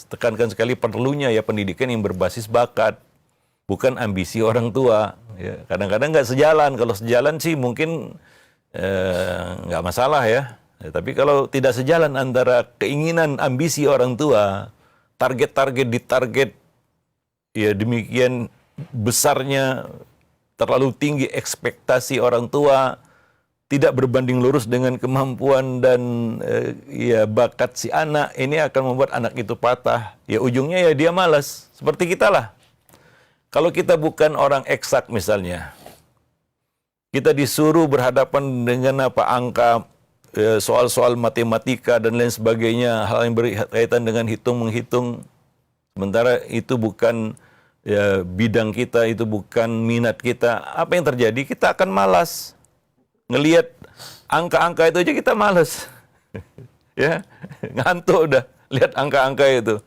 tekankan sekali perlunya ya pendidikan yang berbasis bakat, bukan ambisi orang tua. Ya, kadang-kadang nggak sejalan. Kalau sejalan sih mungkin nggak masalah ya. Ya. Tapi kalau tidak sejalan antara keinginan ambisi orang tua, target-target ditarget ya demikian besarnya, terlalu tinggi ekspektasi orang tua, tidak berbanding lurus dengan kemampuan dan ya bakat si anak, ini akan membuat anak itu patah. Ya ujungnya ya dia malas. Seperti kita lah. Kalau kita bukan orang eksak misalnya, kita disuruh berhadapan dengan angka, soal-soal matematika dan lain sebagainya, hal yang berkaitan dengan hitung-menghitung, sementara itu bukan ya, bidang kita, itu bukan minat kita, apa yang terjadi? Kita akan malas. Ngelihat angka-angka itu aja kita malas. Ya, ngantuk udah lihat angka-angka itu.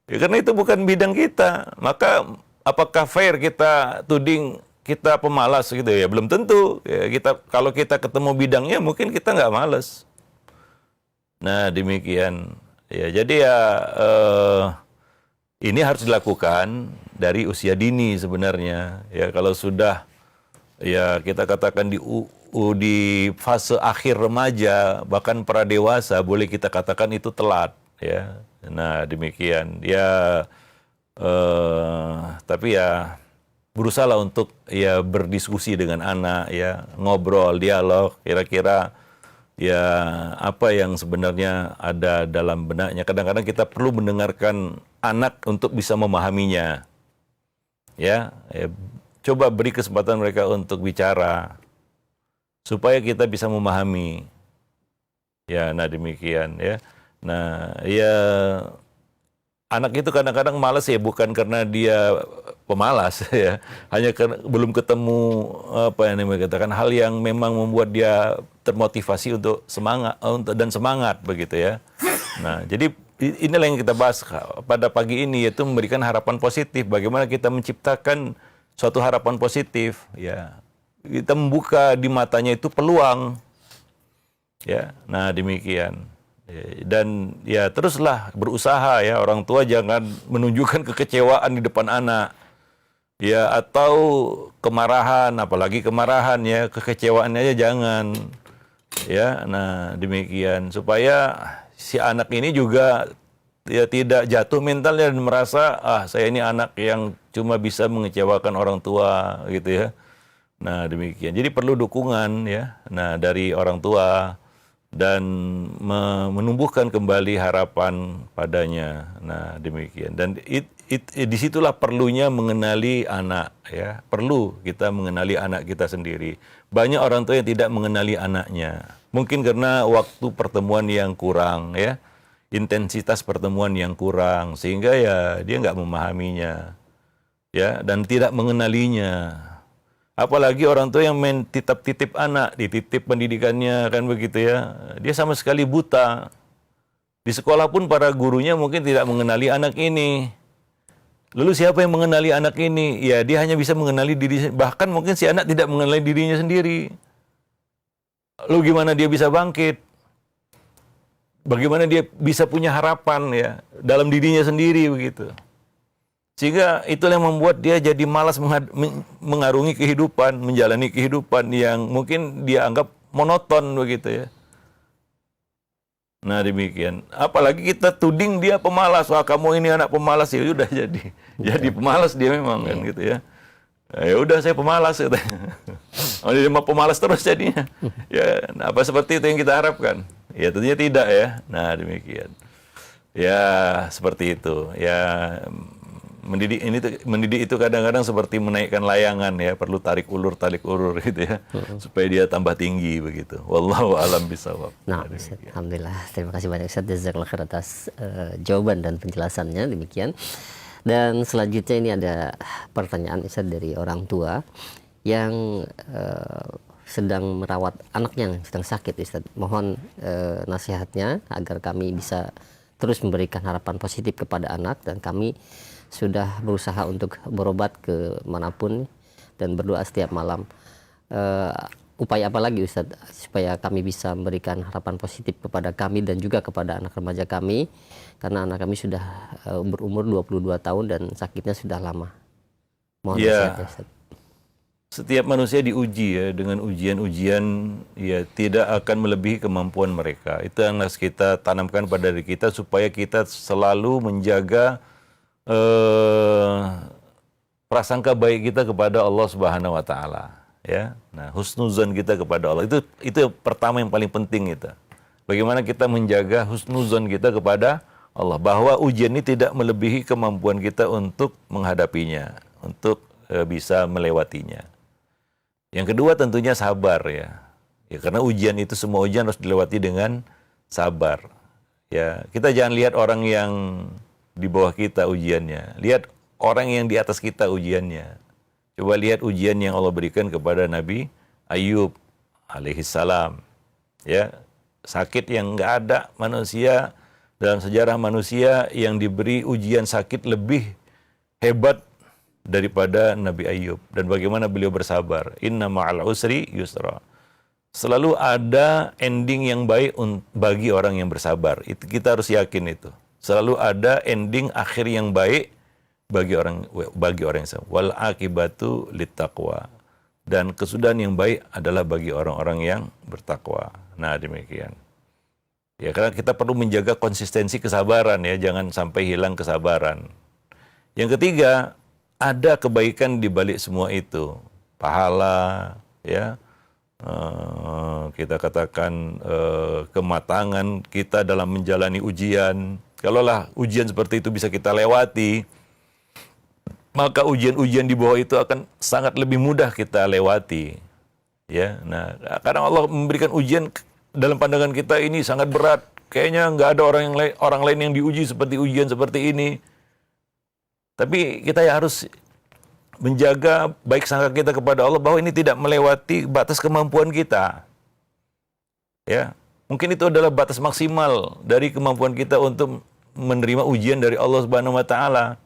Ya, karena itu bukan bidang kita. Maka apakah fair kita tuding kita pemalas gitu ya? Belum tentu. Ya, kalau kita ketemu bidangnya mungkin kita nggak malas. Nah, demikian. Ya, jadi ya ini harus dilakukan dari usia dini sebenarnya. Ya kalau sudah ya kita katakan di fase akhir remaja bahkan pradewasa boleh kita katakan itu telat ya. Nah, demikian. Ya tapi ya berusaha untuk ya berdiskusi dengan anak ya, ngobrol, dialog, kira-kira ya apa yang sebenarnya ada dalam benaknya. Kadang-kadang kita perlu mendengarkan anak untuk bisa memahaminya. Ya, coba beri kesempatan mereka untuk bicara supaya kita bisa memahami. Ya, nah demikian ya. Nah, ya anak itu kadang-kadang malas ya bukan karena dia pemalas ya, hanya karena belum ketemu apa yang namanya katakan hal yang memang membuat dia termotivasi untuk semangat begitu ya. Nah, jadi inilah yang kita bahas pada pagi ini, yaitu memberikan harapan positif. Bagaimana kita menciptakan suatu harapan positif ya. Kita membuka di matanya itu peluang. Ya. Nah, demikian. Dan ya teruslah berusaha ya, orang tua jangan menunjukkan kekecewaan di depan anak. Ya, atau kemarahan, apalagi kemarahan ya, kekecewaannya aja jangan. Ya, nah demikian supaya si anak ini juga ya tidak jatuh mentalnya dan merasa saya ini anak yang cuma bisa mengecewakan orang tua gitu ya. Nah, demikian. Jadi perlu dukungan ya. Nah, dari orang tua dan menumbuhkan kembali harapan padanya. Nah, demikian. Dan disitulah perlunya mengenali anak ya. Perlu kita mengenali anak kita sendiri. Banyak orang tua yang tidak mengenali anaknya. Mungkin karena waktu pertemuan yang kurang ya. Intensitas pertemuan yang kurang sehingga ya dia nggak memahaminya. Ya, dan tidak mengenalinya. Apalagi orang tua yang main titip-titip anak, dititip pendidikannya kan begitu ya. Dia sama sekali buta. Di sekolah pun para gurunya mungkin tidak mengenali anak ini. Lalu siapa yang mengenali anak ini? Ya dia hanya bisa mengenali diri, bahkan mungkin si anak tidak mengenali dirinya sendiri. Lalu gimana dia bisa bangkit? Bagaimana dia bisa punya harapan ya dalam dirinya sendiri begitu. Sehingga itulah yang membuat dia jadi malas mengarungi kehidupan, menjalani kehidupan yang mungkin dia anggap monoton begitu ya. Nah, demikian. Apalagi kita tuding dia pemalas. Wah, kamu ini anak pemalas, ya udah jadi pemalas dia memang kan gitu ya. Ya udah saya pemalas katanya. Oh, dia mau pemalas terus jadinya. Ya, nah, apa seperti itu yang kita harapkan? Ya tentunya tidak ya. Nah, demikian. Ya, seperti itu. Ya, mendidik itu kadang-kadang seperti menaikkan layangan ya, perlu tarik ulur gitu ya, supaya dia tambah tinggi begitu. Wallahu a'lam bishawab. Nah, Ustaz, alhamdulillah, terima kasih banyak Ustaz, jazakallahu khair atas jawaban dan penjelasannya demikian. Dan selanjutnya ini ada pertanyaan Ustaz dari orang tua yang sedang merawat anaknya yang sedang sakit Ustaz. Mohon nasihatnya agar kami bisa terus memberikan harapan positif kepada anak, dan kami sudah berusaha untuk berobat ke manapun dan berdoa setiap malam. upaya apa lagi Ustadz supaya kami bisa memberikan harapan positif kepada kami dan juga kepada anak remaja kami, karena anak kami sudah berumur 22 tahun dan sakitnya sudah lama. Mohon nasihat ya Ustadz. Setiap manusia diuji ya dengan ujian-ujian ya tidak akan melebihi kemampuan mereka. Itu yang harus kita tanamkan pada diri kita supaya kita selalu menjaga prasangka baik kita kepada Allah Subhanahu wa taala ya. Nah, husnuzon kita kepada Allah itu pertama yang paling penting itu. Bagaimana kita menjaga husnuzon kita kepada Allah, bahwa ujian ini tidak melebihi kemampuan kita untuk menghadapinya, untuk bisa melewatinya. Yang kedua tentunya sabar ya. Ya karena ujian itu, semua ujian harus dilewati dengan sabar. Ya, kita jangan lihat orang yang di bawah kita ujiannya. Lihat orang yang di atas kita ujiannya. Coba lihat ujian yang Allah berikan kepada Nabi Ayub alaihissalam. Ya, sakit yang nggak ada manusia dalam sejarah manusia yang diberi ujian sakit lebih hebat daripada Nabi Ayub, dan bagaimana beliau bersabar. Inna ma'al usri yusra. Selalu ada ending yang baik bagi orang yang bersabar. Itu kita harus yakin itu. Selalu ada ending akhir yang baik bagi orang yang sabar. Wal akibatu littaqwa. Dan kesudahan yang baik adalah bagi orang-orang yang bertakwa. Nah, demikian. Ya, karena kita perlu menjaga konsistensi kesabaran ya, jangan sampai hilang kesabaran. Yang ketiga, ada kebaikan di balik semua itu, pahala, ya, kita katakan kematangan kita dalam menjalani ujian. Kalaulah ujian seperti itu bisa kita lewati, maka ujian-ujian di bawah itu akan sangat lebih mudah kita lewati. Ya, nah, karena Allah memberikan ujian dalam pandangan kita ini sangat berat. Kayaknya nggak ada orang lain yang diuji seperti ujian seperti ini. Tapi kita ya harus menjaga baik sangka kita kepada Allah bahwa ini tidak melewati batas kemampuan kita. Ya, mungkin itu adalah batas maksimal dari kemampuan kita untuk menerima ujian dari Allah Subhanahu wa taala.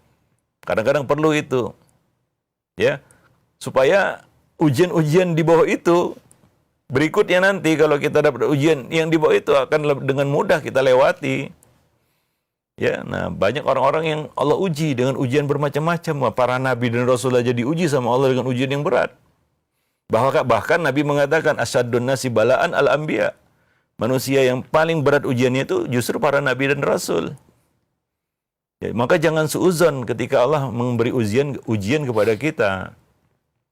Kadang-kadang perlu itu. Ya, supaya ujian-ujian di bawah itu berikutnya nanti kalau kita dapat ujian yang di bawah itu akan dengan mudah kita lewati. Ya, nah banyak orang-orang yang Allah uji dengan ujian bermacam-macam. Para nabi dan rasul aja diuji sama Allah dengan ujian yang berat. Bahkan Nabi mengatakan asyadun nasi balaan al-anbiya. Manusia yang paling berat ujiannya itu justru para nabi dan rasul. Ya, maka jangan suuzon ketika Allah memberi ujian kepada kita.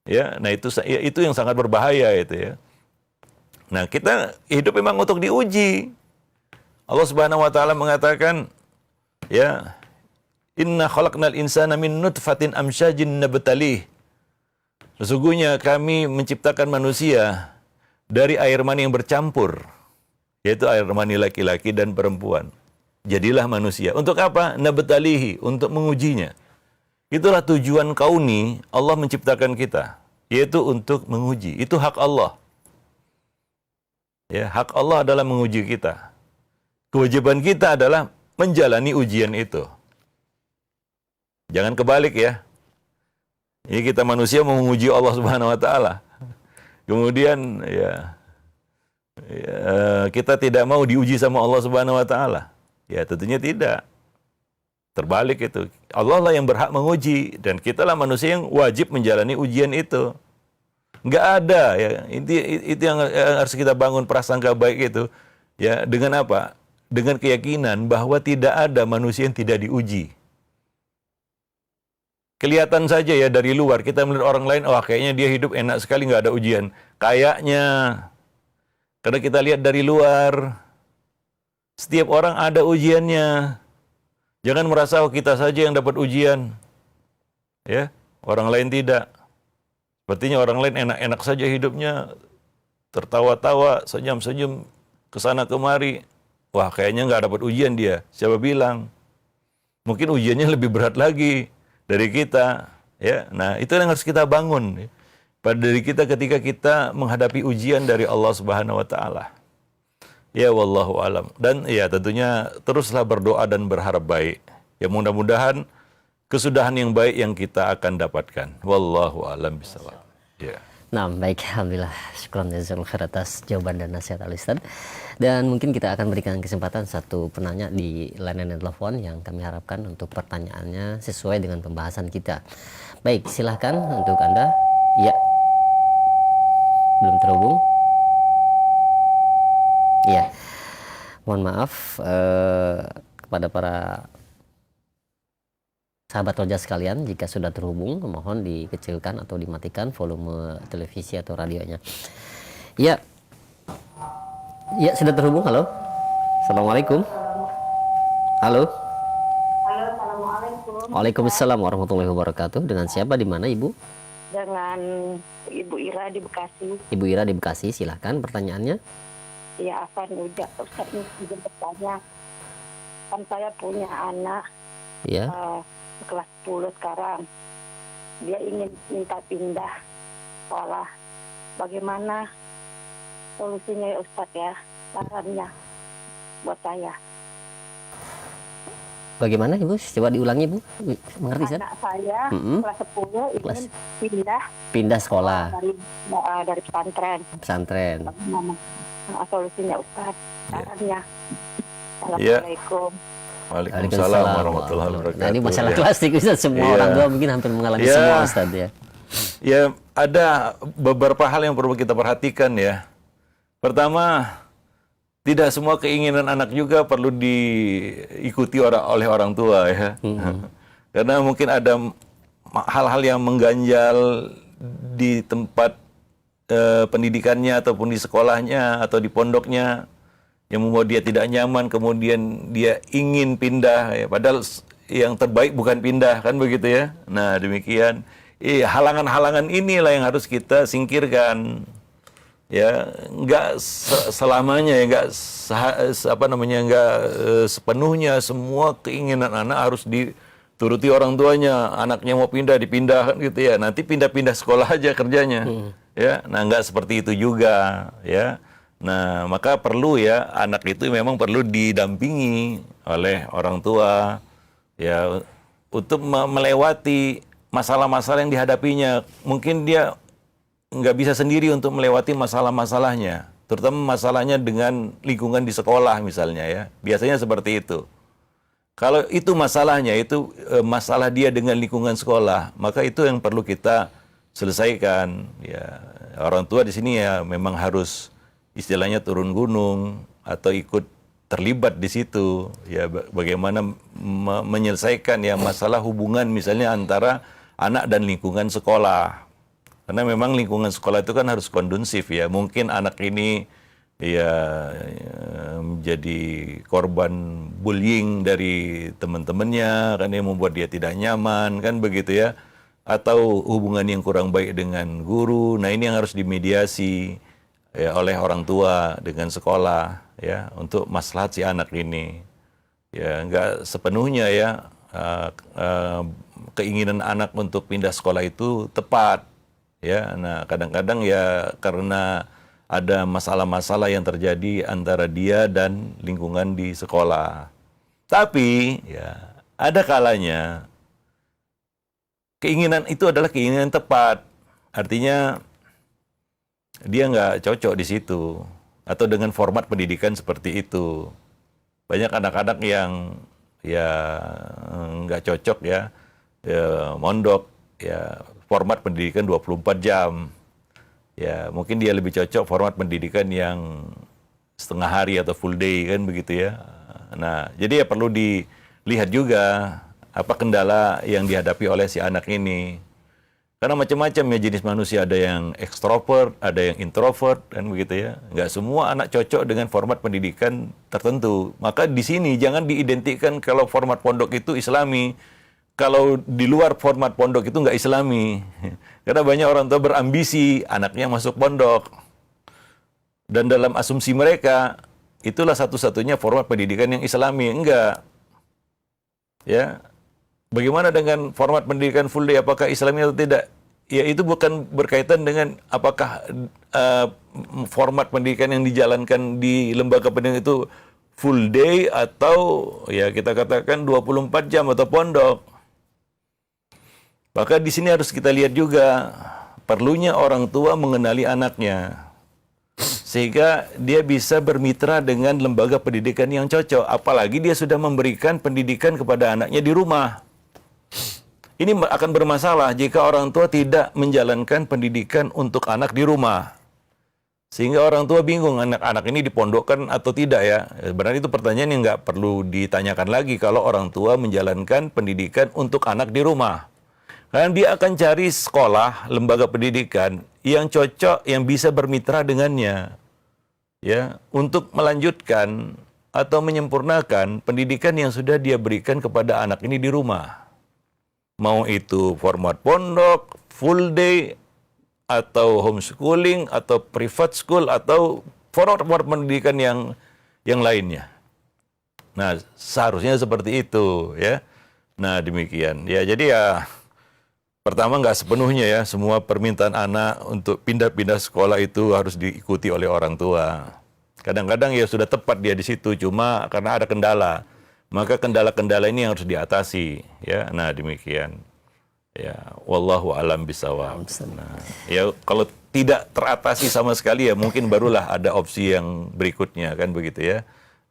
Ya, nah itu yang sangat berbahaya itu ya. Nah, kita hidup memang untuk diuji. Allah Subhanahu wa taala mengatakan, ya, inna khalaqnal insana min nutfatin amsyajin nabtalih. Sesungguhnya kami menciptakan manusia dari air mani yang bercampur, yaitu air mani laki-laki dan perempuan. Jadilah manusia. Untuk apa? Nabtalihi, untuk mengujinya. Itulah tujuan kauni Allah menciptakan kita, yaitu untuk menguji. Itu hak Allah. Ya, hak Allah adalah menguji kita. Kewajiban kita adalah menjalani ujian itu. Jangan kebalik ya. Ini kita manusia mau menguji Allah Subhanahu wa taala. Kemudian kita tidak mau diuji sama Allah Subhanahu wa taala. Ya, tentunya tidak. Terbalik itu. Allah lah yang berhak menguji dan kita lah manusia yang wajib menjalani ujian itu. Nggak ada ya. Itu yang harus kita bangun prasangka baik itu. Ya, dengan apa? Dengan keyakinan bahwa tidak ada manusia yang tidak diuji. Kelihatan saja ya dari luar, kita melihat orang lain, wah kayaknya dia hidup enak sekali, nggak ada ujian. Kayaknya, karena kita lihat dari luar, setiap orang ada ujiannya. Jangan merasa oh, kita saja yang dapat ujian. Ya, orang lain tidak. Sepertinya orang lain enak-enak saja hidupnya, tertawa-tawa, senyum-senyum, kesana kemari. Wah, kayaknya nggak dapat ujian dia. Siapa bilang? Mungkin ujiannya lebih berat lagi dari kita. Ya, nah itu yang harus kita bangun pada diri kita ketika kita menghadapi ujian dari Allah Subhanahu Wa Taala. Ya, wallahu alam. Dan ya tentunya teruslah berdoa dan berharap baik. Ya mudah-mudahan kesudahan yang baik yang kita akan dapatkan. Wallahu alam bisawab. Ya. Nah, baik, alhamdulillah. Syukran jazakallahu khair atas jawaban dan nasihat Al-Ustaz. Dan mungkin kita akan berikan kesempatan satu penanya di layanan telepon yang kami harapkan untuk pertanyaannya sesuai dengan pembahasan kita. Baik, silahkan untuk Anda. Ya, belum terhubung. Ya, mohon maaf kepada para sahabat roja sekalian, jika sudah terhubung, mohon dikecilkan atau dimatikan volume televisi atau radionya. Ya, ya sudah terhubung. Halo, assalamualaikum. Halo. Halo, assalamualaikum. Waalaikumsalam warahmatullahi wabarakatuh. Dengan siapa, di mana Ibu? Dengan Ibu Ira di Bekasi. Ibu Ira di Bekasi, silahkan pertanyaannya. Ya, Afan udah Ustaz ini izin bertanya. Kan saya punya anak Ya, kelas 10 sekarang. Dia ingin minta pindah sekolah. Bagaimana solusinya ya Ustaz ya? Sarannya buat saya. bagaimana Ibu? Coba diulangi Bu. Mengerti kan? Anak saya kelas 10 ingin Pindah sekolah, dari pesantren. pesantren. Bagaimana solusinya Ustaz? Sarannya. Ya. Assalamualaikum. Waalaikumsalam warahmatullahi wabarakatuh. Nah, ini masalah Ya. klasik Ustaz. Semua Iya. orang tua mungkin hampir mengalami Ya. semua Ustaz ya. Ya, ada beberapa hal yang perlu kita perhatikan ya. Pertama, tidak semua keinginan anak juga perlu diikuti oleh orang tua ya. Karena mungkin ada hal-hal yang mengganjal di tempat pendidikannya ataupun di sekolahnya atau di pondoknya yang membuat dia tidak nyaman, kemudian dia ingin pindah ya, padahal yang terbaik bukan pindah, kan begitu ya. Nah, demikian halangan-halangan inilah yang harus kita singkirkan. Ya, nggak selamanya ya, nggak sepenuhnya semua keinginan anak harus dituruti orang tuanya. Anaknya mau pindah, dipindahkan gitu ya. Nanti pindah-pindah sekolah aja kerjanya. Ya, nah nggak seperti itu juga ya. Nah, maka perlu ya anak itu memang perlu didampingi oleh orang tua ya untuk melewati masalah-masalah yang dihadapinya. Mungkin dia nggak bisa sendiri untuk melewati masalah-masalahnya, terutama masalahnya dengan lingkungan di sekolah misalnya ya. Biasanya seperti itu. Kalau itu masalahnya, itu masalah dia dengan lingkungan sekolah, maka itu yang perlu kita selesaikan. Ya, orang tua di sini ya memang harus istilahnya turun gunung atau ikut terlibat di situ. Ya, bagaimana menyelesaikan ya masalah hubungan misalnya antara anak dan lingkungan sekolah. Karena memang lingkungan sekolah itu kan harus kondusif ya. Mungkin anak ini ya menjadi korban bullying dari teman-temannya kan yang membuat dia tidak nyaman kan begitu ya. Atau hubungan yang kurang baik dengan guru. Nah, ini yang harus dimediasi ya oleh orang tua dengan sekolah ya untuk maslahat si anak ini. Ya, enggak sepenuhnya ya keinginan anak untuk pindah sekolah itu tepat. Ya, nah kadang-kadang ya karena ada masalah-masalah yang terjadi antara dia dan lingkungan di sekolah. Tapi ya ada kalanya keinginan itu adalah keinginan tepat. Artinya dia nggak cocok di situ atau dengan format pendidikan seperti itu. Banyak anak-anak yang ya nggak cocok ya mondok ya format pendidikan 24 jam. Ya, mungkin dia lebih cocok format pendidikan yang setengah hari atau full day kan begitu ya. Nah, jadi ya perlu dilihat juga apa kendala yang dihadapi oleh si anak ini. Karena macam-macam ya jenis manusia, ada yang ekstrovert, ada yang introvert kan begitu ya. Nggak semua anak cocok dengan format pendidikan tertentu. Maka di sini jangan diidentikan kalau format pondok itu Islami. Kalau di luar format pondok itu nggak Islami. Karena banyak orang tua berambisi anaknya masuk pondok. Dan dalam asumsi mereka, itulah satu-satunya format pendidikan yang Islami. Enggak. Ya. Bagaimana dengan format pendidikan full day? Apakah Islami atau tidak? Ya, itu bukan berkaitan dengan apakah format pendidikan yang dijalankan di lembaga pendidikan itu full day atau ya kita katakan 24 jam atau pondok. Maka di sini harus kita lihat juga perlunya orang tua mengenali anaknya. Sehingga dia bisa bermitra dengan lembaga pendidikan yang cocok. Apalagi dia sudah memberikan pendidikan kepada anaknya di rumah. Ini akan bermasalah jika orang tua tidak menjalankan pendidikan untuk anak di rumah. Sehingga orang tua bingung, anak-anak ini dipondokkan atau tidak ya. Sebenarnya itu pertanyaan yang nggak perlu ditanyakan lagi kalau orang tua menjalankan pendidikan untuk anak di rumah. Karena dia akan cari sekolah, lembaga pendidikan yang cocok, yang bisa bermitra dengannya. Ya, untuk melanjutkan atau menyempurnakan pendidikan yang sudah dia berikan kepada anak ini di rumah. Mau itu format pondok, full day, atau homeschooling, atau private school, atau format pendidikan yang lainnya. Nah, seharusnya seperti itu, ya. Nah, demikian. Ya, jadi ya, pertama nggak sepenuhnya ya, semua permintaan anak untuk pindah-pindah sekolah itu harus diikuti oleh orang tua. Kadang-kadang ya sudah tepat dia di situ, cuma karena ada kendala. Maka kendala-kendala ini harus diatasi, ya. Nah, demikian. Ya, wallahu alam bisawab. Nah, ya kalau tidak teratasi sama sekali ya mungkin barulah ada opsi yang berikutnya kan begitu ya.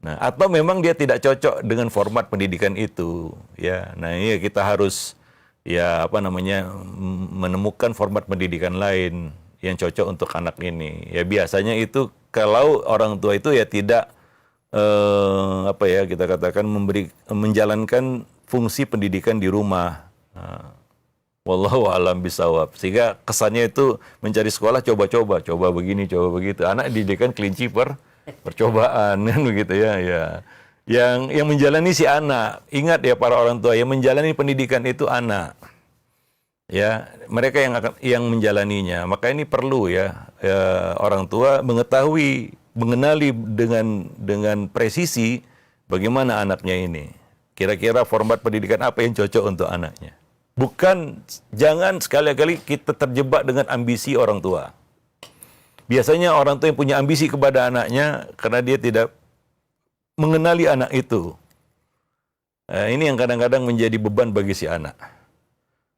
Nah, atau memang dia tidak cocok dengan format pendidikan itu, ya. Nah, ini kita harus ya menemukan format pendidikan lain yang cocok untuk anak ini. Ya biasanya itu kalau orang tua itu ya tidak kita katakan menjalankan fungsi pendidikan di rumah. Nah, wallahu alam bisawab. Sehingga kesannya itu mencari sekolah coba begini, coba begitu. Anak didikan kelinci percobaan kan begitu ya, ya. Yang menjalani si anak. Ingat ya para orang tua, yang menjalani pendidikan itu anak. Ya, mereka yang menjalaninya. Maka ini perlu ya, orang tua mengenali dengan presisi bagaimana anaknya ini. Kira-kira format pendidikan apa yang cocok untuk anaknya. Jangan sekali-kali kita terjebak dengan ambisi orang tua. Biasanya orang tua yang punya ambisi kepada anaknya karena dia tidak mengenali anak itu. Ini yang kadang-kadang menjadi beban bagi si anak.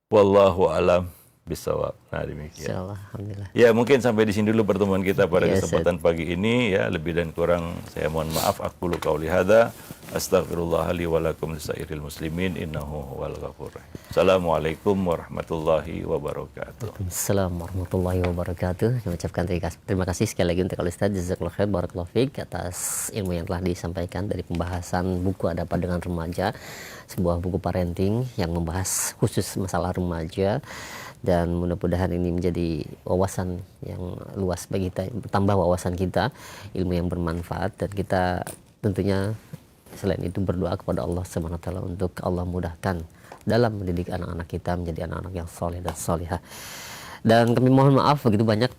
Wallahu alam bisawab. Nah, demikian. Insyaallah, alhamdulillah. Ya, mungkin sampai di sini dulu pertemuan kita pada kesempatan pagi ini ya. Lebih dan kurang saya mohon maaf. Aqulu qauli hadza astaghfirullah li wa lakum lisairil muslimin innahu huwal ghafurur rahim. Assalamualaikum warahmatullahi wabarakatuh. Assalamualaikum warahmatullahi wabarakatuh. Kami ucapkan terima kasih sekali lagi untuk Al-Ustaz. Jazakallahu khair, barakallahu fiik atas ilmu yang telah disampaikan dari pembahasan buku Adab dengan Remaja, sebuah buku parenting yang membahas khusus masalah remaja. Dan mudah-mudahan ini menjadi wawasan yang luas bagi kita, bertambah wawasan kita, ilmu yang bermanfaat, dan kita tentunya selain itu berdoa kepada Allah Subhanahu wa taala untuk Allah mudahkan dalam mendidik anak-anak kita menjadi anak-anak yang soleh dan solihah. Dan kami mohon maaf begitu banyak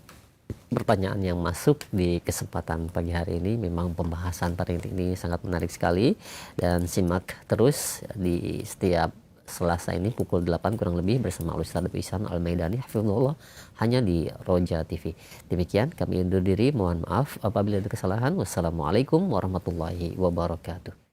pertanyaan yang masuk di kesempatan pagi hari ini. Memang pembahasan parenting ini sangat menarik sekali, dan simak terus di setiap Selasa ini pukul 8 kurang lebih bersama Al-Ustaz Ihsan Al-Maidani hafizahullah, hanya di Roja TV. Demikian kami undur diri, mohon maaf apabila ada kesalahan. Wassalamualaikum warahmatullahi wabarakatuh.